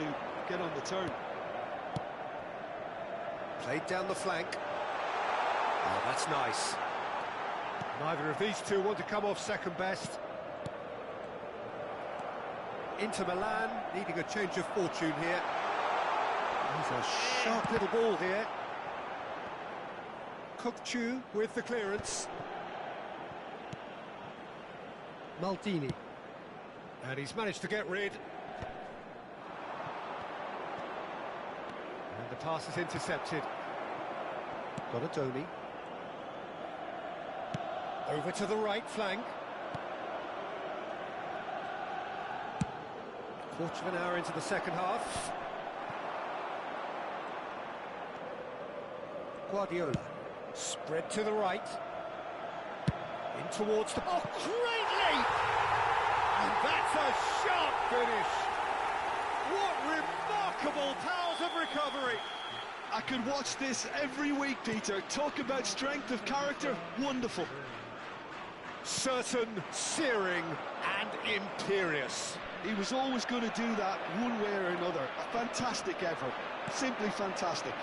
get on the turn. Played down the flank. Oh, that's nice. Neither of these two want to come off second best. Inter Milan needing a change of fortune here. He's a sharp little ball here. Kupchu with the clearance. Maldini. And he's managed to get rid. And the pass is intercepted. Donadoni. Over to the right flank. Quarter of an hour into the second half. Guardiola, spread to the right. In towards the... Oh, great leap! And that's a sharp finish. What remarkable powers of recovery. I could watch this every week, Peter. Talk about strength of character. Wonderful. Certain, searing and imperious. He was always going to do that one way or another. A fantastic effort. Simply fantastic.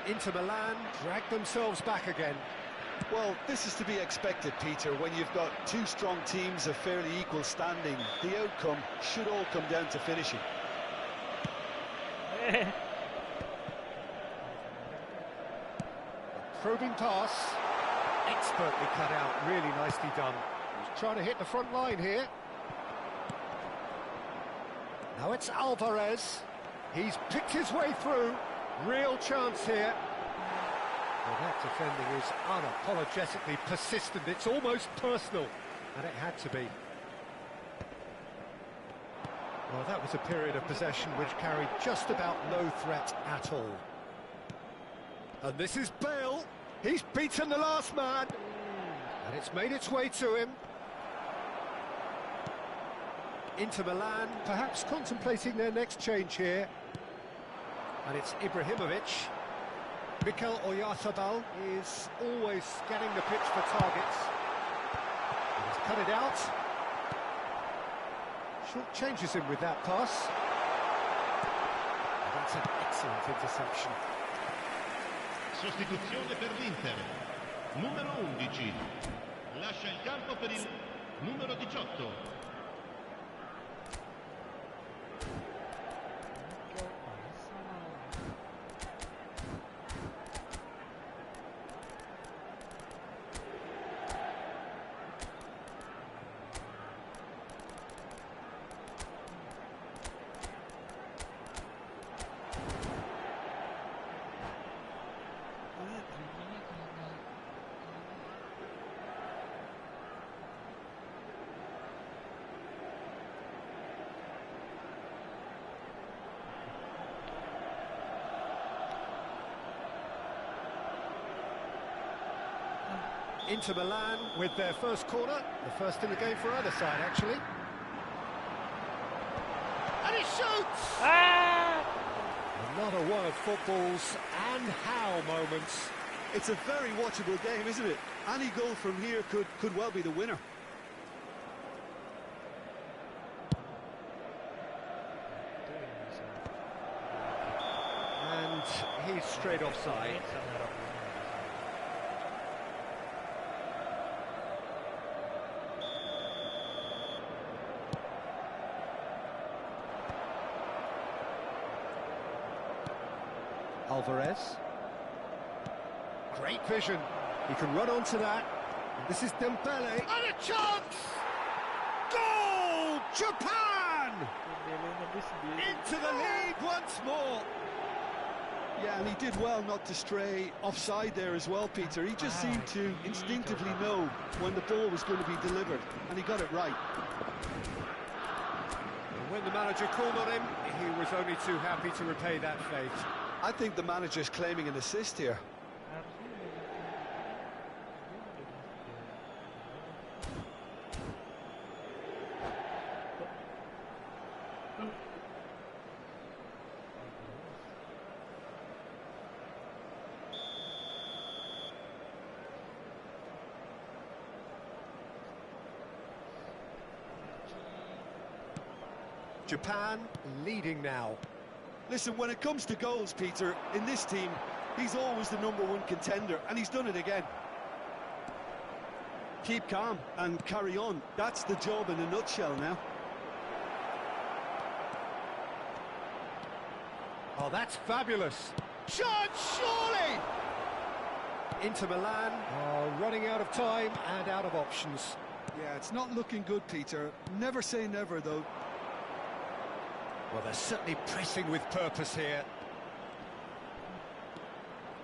Inter Milan drag themselves back again. Well, this is to be expected, Peter, when you've got two strong teams of fairly equal standing. The outcome should all come down to finishing. A probing pass, expertly cut out, really nicely done. He's trying to hit the front line here. Now it's Alvarez. He's picked his way through. Real chance here. Well, that defending is unapologetically persistent. It's almost personal, and it had to be. Well, that was a period of possession which carried just about no threat at all. And this is Bale. He's beaten the last man. And it's made its way to him. Inter Milan perhaps contemplating their next change here. And it's Ibrahimovic. Mikel Oyarzabal is always scanning the pitch for targets. And he's cut it out. Short changes him with that pass. And that's an excellent interception. Sostituzione per l'Inter. Numero 11. Lascia il campo per il numero 18. Inter Milan with their first corner, the first in the game for either side, actually. And he shoots! Ah! Another one of football's and how moments. It's a very watchable game, isn't it? Any goal from here could well be the winner. And he's straight offside. Alvarez. Great vision. He can run onto that. And this is Dembele. And a chance! Goal! Japan! Into the lead once more. Yeah, and he did well not to stray offside there as well, Peter. He just seemed to instinctively know when the ball was going to be delivered, and he got it right. And when the manager called on him, he was only too happy to repay that faith. I think the manager's claiming an assist here. Japan leading now. Listen, when it comes to goals, Peter, in this team, he's always the #1 contender, and he's done it again. Keep calm and carry on. That's the job in a nutshell now. Oh, that's fabulous. Chance, surely! Inter Milan are running out of time and out of options. Yeah, it's not looking good, Peter. Never say never, though. Well, they're certainly pressing with purpose here.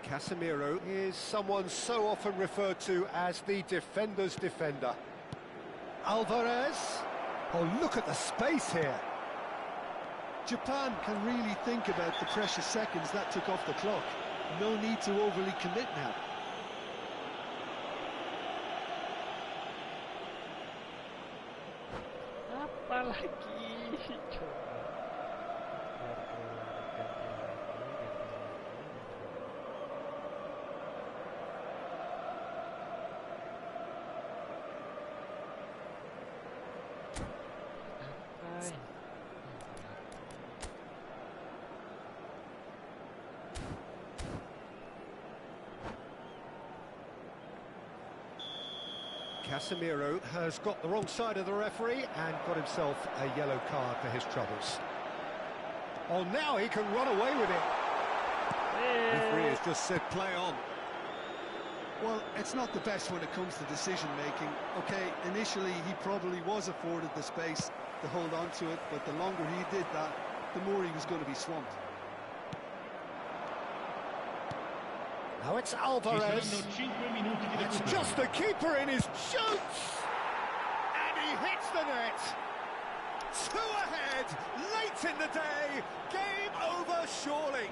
Casemiro is someone so often referred to as the defender's defender. Alvarez. Oh, look at the space here. Japan can really think about the precious seconds that took off the clock. No need to overly commit now. Apa lagi? Coba. Biar keluar ganti lagi. Ngapain? Casemiro has got the wrong side of the referee and got himself a yellow card for his troubles. Oh, now he can run away with it. The referee has just said play on. Well, it's not the best when it comes to decision-making. Okay, initially he probably was afforded the space to hold on to it, but the longer he did that, the more he was going to be swamped. Now it's Alvarez. It's just the keeper in his shoots! And he hits the net! 2 ahead, late in the day, game over surely.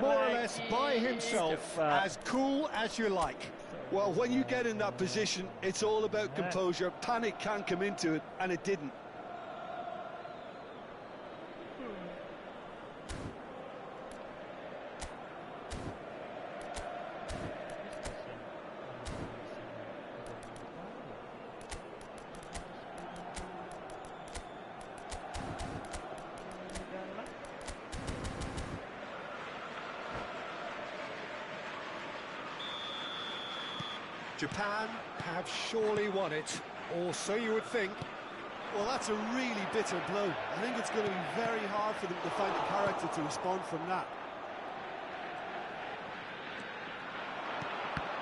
More or less by himself, as cool as you like. Well, when you get in that position, it's all about composure. Panic can come into it, and it didn't. Japan have surely won it, or so you would think. Well, that's a really bitter blow. I think it's going to be very hard for them to find the character to respond from that.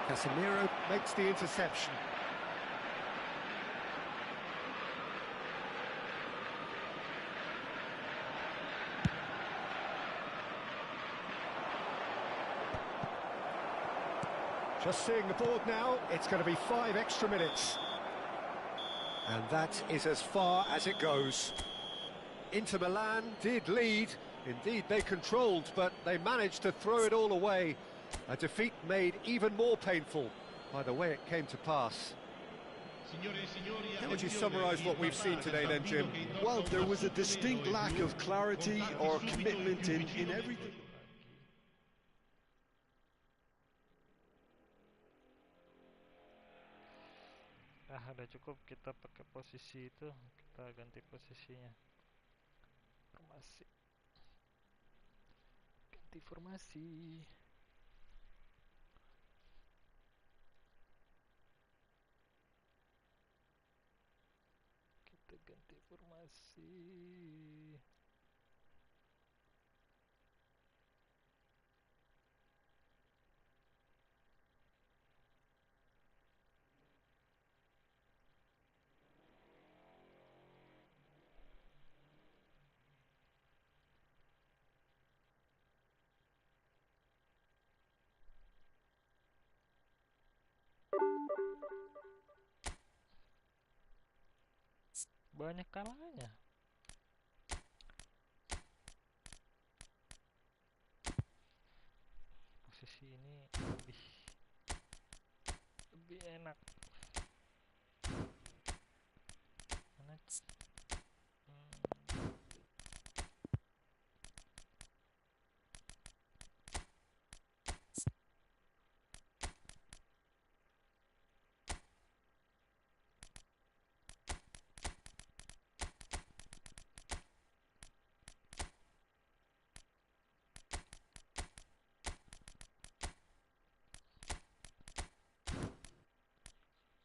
Casemiro makes the interception. Just seeing the board now, it's going to be 5 extra minutes. And that is as far as it goes. Inter Milan did lead. Indeed, they controlled, but they managed to throw it all away. A defeat made even more painful by the way it came to pass. How would you summarise what we've seen today then, Jim? Well, there was a distinct lack of clarity or commitment in everything. Udah cukup, kita pakai posisi itu, kita ganti posisinya. Formasi. Ganti formasi. Kita ganti formasi. Banyak kalahnya. Posisi ini lebih enak. Mana?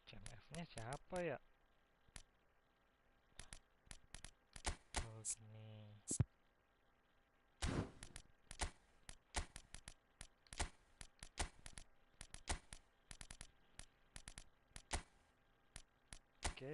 CMF-nya siapa ya? Oh, gini. Oke.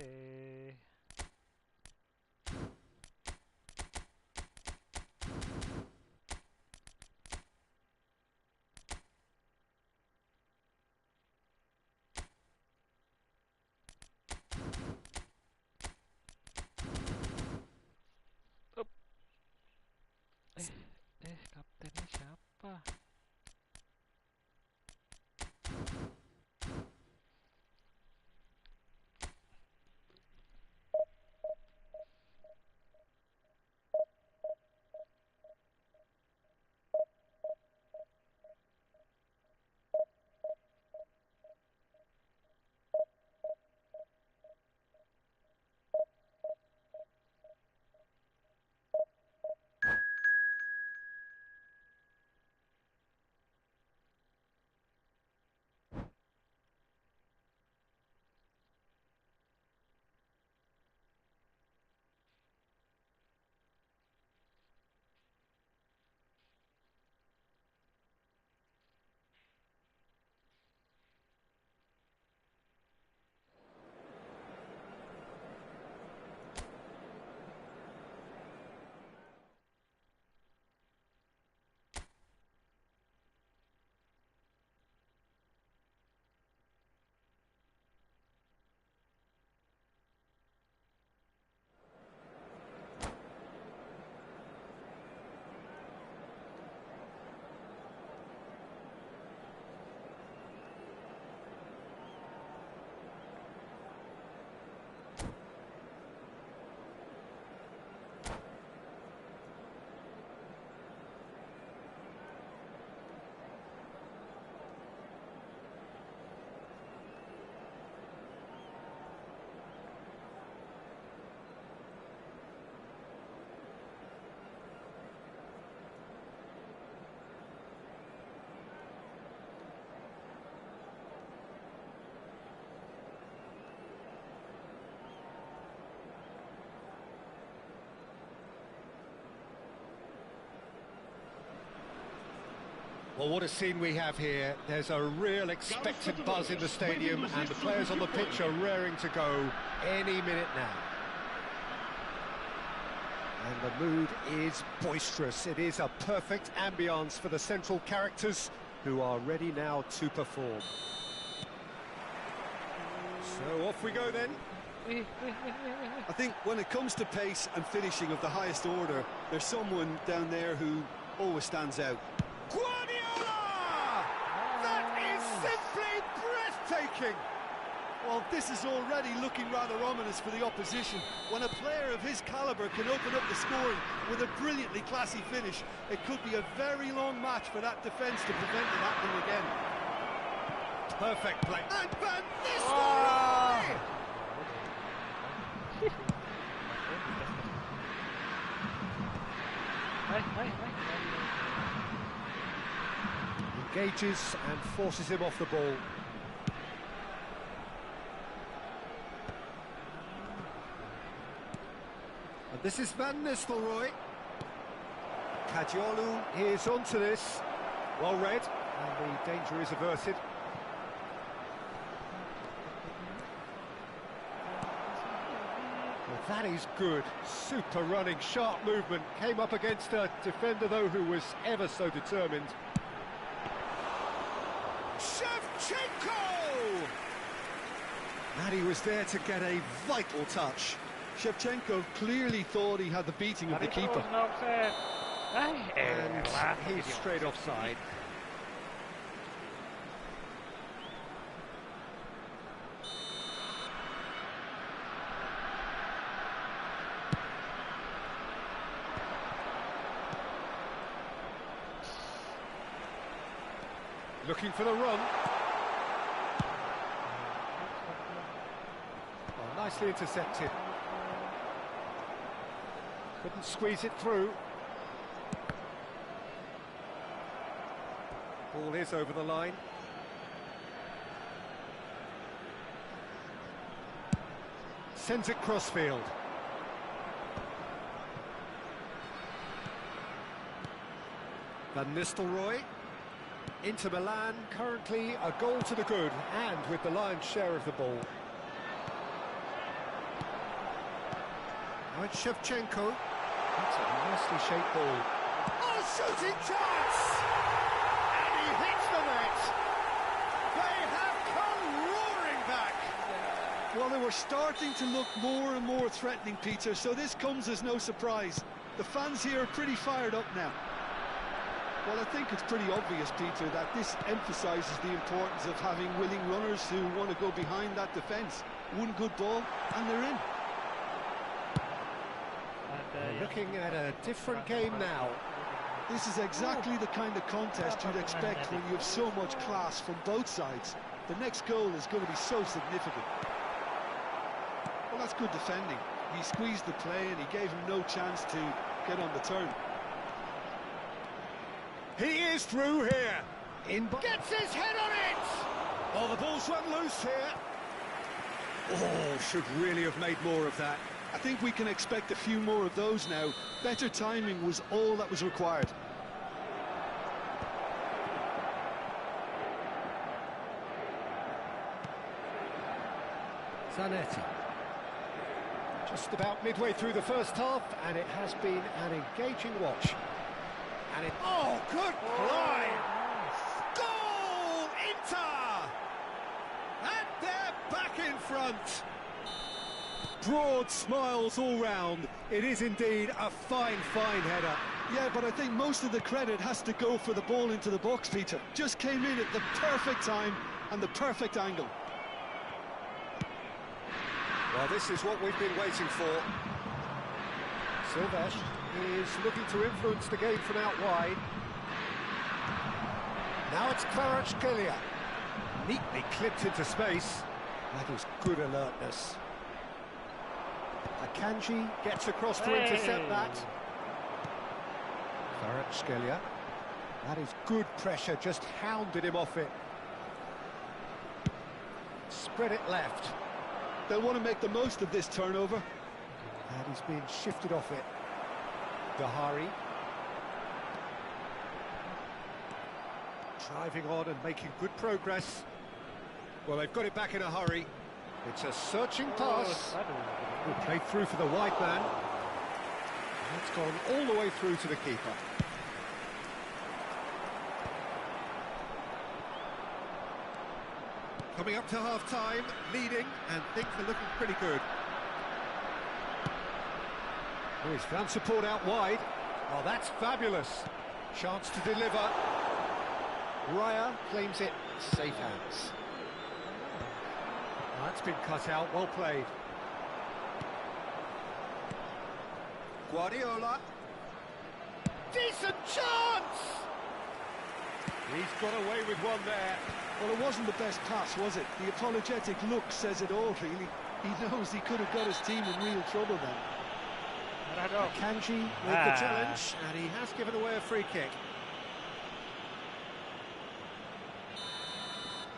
Well, what a scene we have here. There's a real expectant buzz in the stadium, and the players on the pitch are raring to go any minute now. And the mood is boisterous. It is a perfect ambience for the central characters, who are ready now to perform. So off we go then. I think when it comes to pace and finishing of the highest order, there's someone down there who always stands out. Guardiola! That is simply breathtaking! Well, this is already looking rather ominous for the opposition. When a player of his calibre can open up the scoring with a brilliantly classy finish, it could be a very long match for that defence to prevent it happening again. Perfect play. And Van Nistelrooy! Engages and forces him off the ball. And this is Van Nistelrooy. Kajiolu is onto this. Well read, and the danger is averted. Well, that is good. Super running, sharp movement. Came up against a defender, though, who was ever so determined. Shevchenko! And he was there to get a vital touch. Shevchenko clearly thought he had the beating of the keeper. And he's straight offside. Looking for the run. Well, nicely intercepted. Couldn't squeeze it through. Ball is over the line. Sends it crossfield. Van Nistelrooy. Inter Milan, currently a goal to the good, and with the lion's share of the ball. Now it's Shevchenko. That's a nicely shaped ball. Oh, shooting chance! And he hits the net! They have come roaring back! Well, they were starting to look more and more threatening, Peter, so this comes as no surprise. The fans here are pretty fired up now. Well, I think it's pretty obvious, Peter, that this emphasises the importance of having willing runners who want to go behind that defence. One good ball, and they're in. Looking at a different game now. This is exactly the kind of contest you'd expect when you have so much class from both sides. The next goal is going to be so significant. Well, that's good defending. He squeezed the play and he gave him no chance to get on the turn. He is through here. Gets his head on it! Oh, the ball's run loose here. Oh, should really have made more of that. I think we can expect a few more of those now. Better timing was all that was required. Zanetti. Just about midway through the first half, and it has been an engaging watch. And it... Oh, good play! Goal! Inter! And they're back in front. Broad smiles all round. It is indeed a fine, fine header. Yeah, but I think most of the credit has to go for the ball into the box, Peter. Just came in at the perfect time and the perfect angle. Well, this is what we've been waiting for. Silvesh is looking to influence the game from out wide. Now it's Kvaratskhelia. Neatly clipped into space. That is good alertness. Akanji gets across to intercept that. Kvaratskhelia. That is good pressure, just hounded him off it. Spread it left. They'll want to make the most of this turnover. And he's being shifted off it. Dahari. Driving on and making good progress. Well, they've got it back in a hurry. It's a searching pass. Good played through for the wide man. It's gone all the way through to the keeper. Coming up to half-time, leading, and things are looking pretty good. Oh, he's found support out wide. Oh, that's fabulous. Chance to deliver. Raya claims it. Safe hands. Oh, that's been cut out. Well played. Guardiola. Decent chance! He's got away with one there. Well, it wasn't the best pass, was it? The apologetic look says it all, really. He knows he could have got his team in real trouble then. Kanji with the challenge, and he has given away a free kick.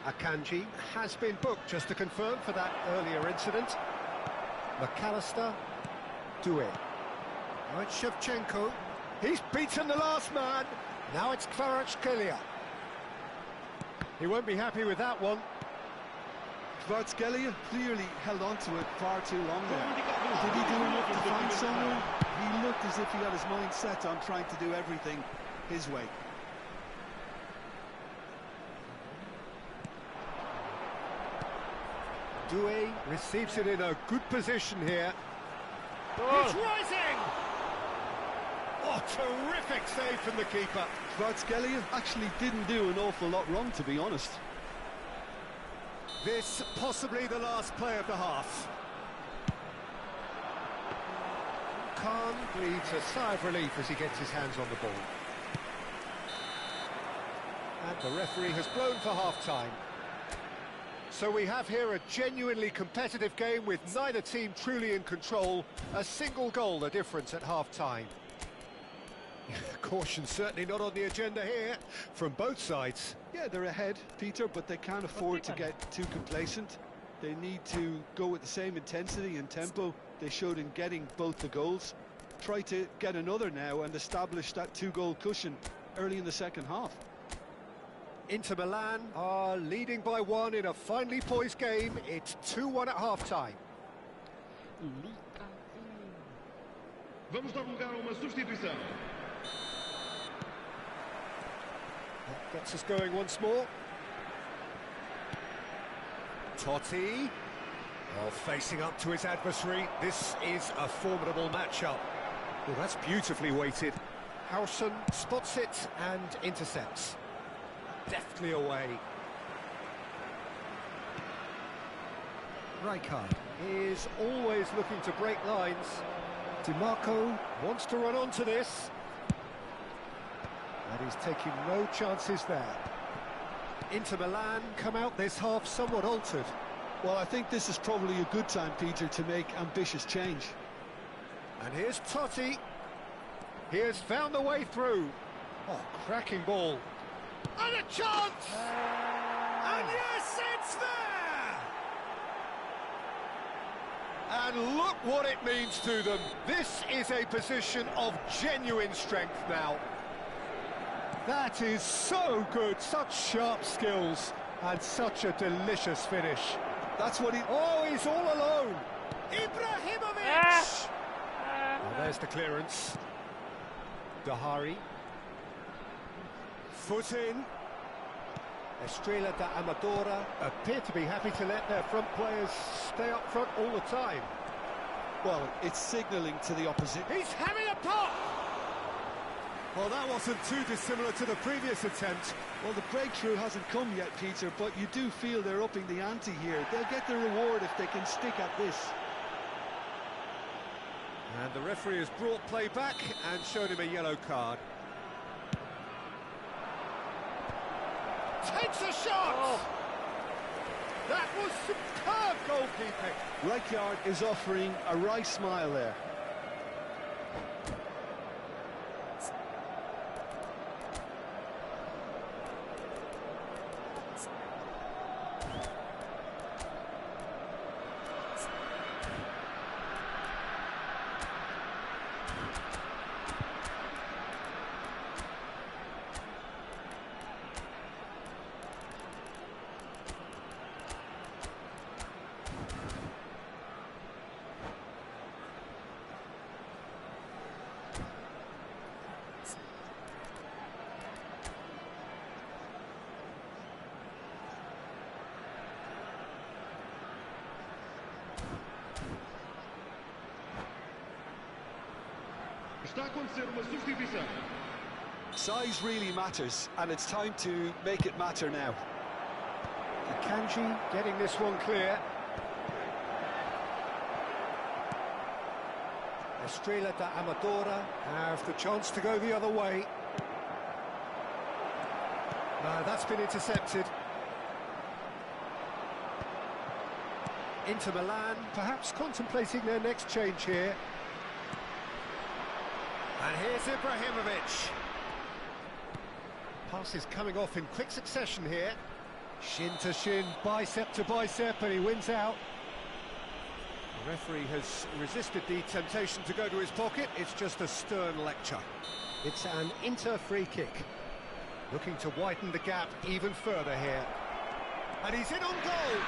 Akanji has been booked, just to confirm, for that earlier incident. McAllister, Doué. Now it's Shevchenko. He's beaten the last man. Now it's Kvaratskhelia. He won't be happy with that one. Kvaratskhelia clearly held on to it far too long there. Did he do enough to find someone? He looked as if he had his mind set on trying to do everything his way. Doué receives it in a good position here. He's rising! Oh, terrific save from the keeper. Kvaratskhelia actually didn't do an awful lot wrong, to be honest. This possibly the last play of the half. Khan breathes a sigh of relief as he gets his hands on the ball. And the referee has blown for half-time. So we have here a genuinely competitive game with neither team truly in control. A single goal the difference at half-time. Caution certainly not on the agenda here from both sides. Yeah, they're ahead, Peter, but they can't afford to get too complacent. They need to go with the same intensity and tempo they showed in getting both the goals. Try to get another now and establish that two-goal cushion early in the second half. Inter Milan are leading by 1 in a finely poised game. It's 2-1 at half-time. Vamos dar lugar a uma substituição. That gets us going once more. Totti. Oh, facing up to his adversary. This is a formidable matchup. Well, that's beautifully weighted. Howson spots it and intercepts. Deftly away. Rijkaard is always looking to break lines. DiMarco wants to run onto this. And he's taking no chances there. Inter Milan come out this half somewhat altered. Well, I think this is probably a good time, Peter, to make ambitious change. And here's Totti. He has found the way through. Oh, cracking ball. And a chance! And yes, it's there! And look what it means to them. This is a position of genuine strength now. That is so good, such sharp skills, and such a delicious finish. That's what he... Oh, he's all alone. Ibrahimovic! Well, there's the clearance. Dahari. Foot in. Estrela da Amadora appear to be happy to let their front players stay up front all the time. Well, it's signalling to the opposition. He's having a pop! Well, that wasn't too dissimilar to the previous attempt. Well, the breakthrough hasn't come yet, Peter, but you do feel they're upping the ante here. They'll get the reward if they can stick at this. And the referee has brought play back and shown him a yellow card. Takes a shot! Oh. That was superb goalkeeping. Rijkaard is offering a wry smile there. Está a acontecer uma substituição. Size really matters, and it's time to make it matter now. Kanji getting this one clear. Estrela da Amadora have the chance to go the other way. No, that's been intercepted. Inter Milan, perhaps contemplating their next change here. And here's Ibrahimovic. Passes coming off in quick succession here. Shin to shin, bicep to bicep, and he wins out. The referee has resisted the temptation to go to his pocket. It's just a stern lecture. It's an Inter free kick. Looking to widen the gap even further here. And he's in on goal.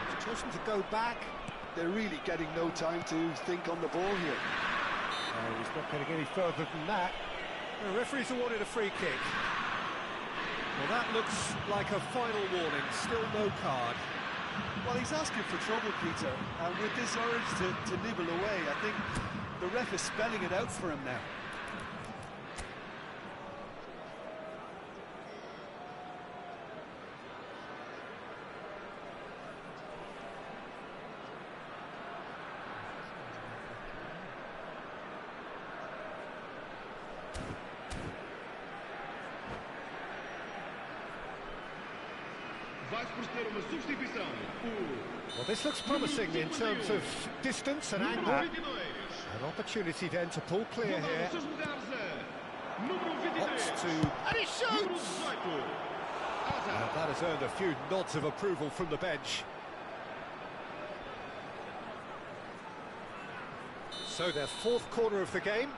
He's chosen to go back. They're really getting no time to think on the ball here. No, he's not getting any further than that. The referee's awarded a free kick. Well, that looks like a final warning. Still no card. Well, he's asking for trouble, Peter, and with this urge to nibble away, I think the ref is spelling it out for him now. Well, this looks promising in terms of distance and angle. An opportunity then to pull clear here. Opts to... and he shoots! And that has earned a few nods of approval from the bench. So their fourth corner of the game.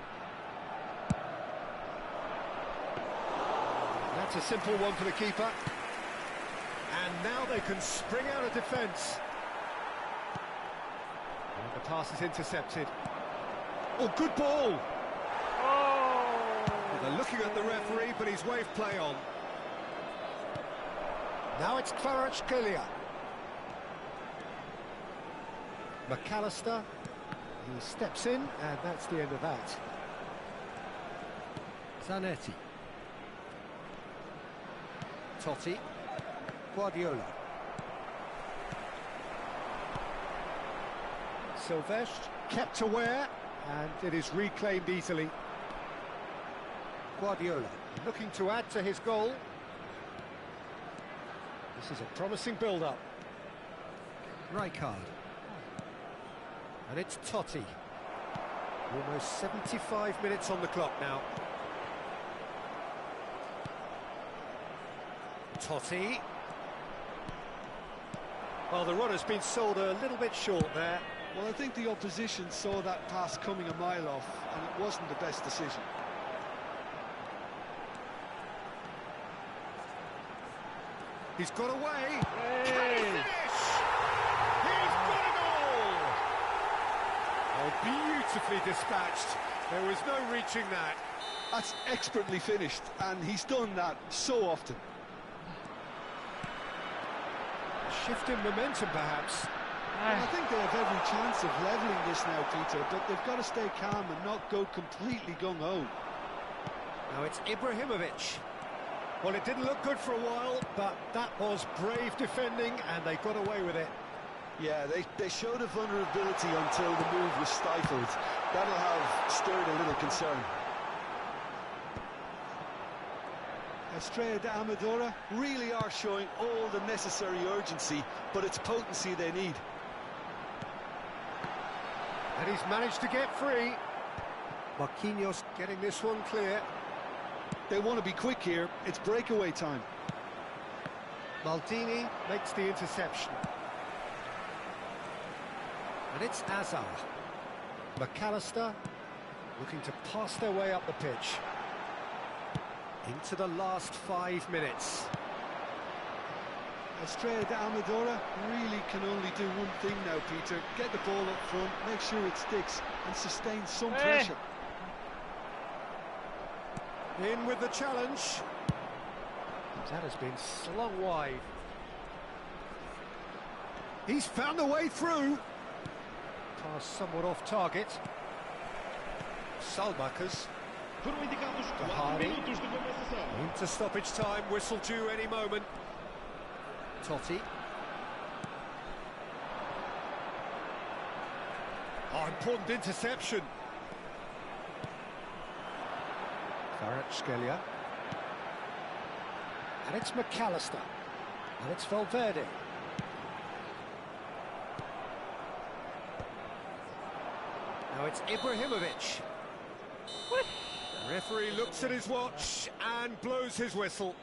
That's a simple one for the keeper. And now they can spring out of defence. And the pass is intercepted. Oh, good ball! Oh! Well, they're looking at the referee, but he's waved play on. Now it's Kvaratskhelia. McAllister. He steps in, and that's the end of that. Zanetti. Totti. Guardiola. Silvestre kept aware, and it is reclaimed easily. Guardiola looking to add to his goal. This is a promising build-up. Rijkaard. And it's Totti. Almost 75 minutes on the clock now. Totti. Well, the runner's been sold a little bit short there. Well, I think the opposition saw that pass coming a mile off, and it wasn't the best decision. He's got away. Hey. Can he finish? He's got a goal! Oh, beautifully dispatched. There was no reaching that. That's expertly finished, and he's done that so often. Shift in momentum, perhaps. Well, I think they have every chance of levelling this now, Peter, but they've got to stay calm and not go completely gung-ho. Now it's Ibrahimovic. Well, it didn't look good for a while, but that was brave defending, and they got away with it. Yeah, they showed a vulnerability until the move was stifled. That'll have stirred a little concern. Estrella da Amadora really are showing all the necessary urgency, but it's potency they need. And he's managed to get free. Marquinhos getting this one clear. They want to be quick here. It's breakaway time. Maldini makes the interception. And it's Azar. McAllister looking to pass their way up the pitch. Into the last 5 minutes. Estrella da Amadora really can only do one thing now, Peter. Get the ball up front, make sure it sticks, and sustain some pressure. In with the challenge. That has been slung wide. He's found a way through. Pass somewhat off target. Salmakas. Foram indicados 4 Hardy. minutos de compensação. Into stoppage time, whistle due any moment. Totti. Oh, important interception. Kvaratskhelia. And it's McAllister. And it's Valverde. Now it's Ibrahimovic. The referee looks at his watch and blows his whistle.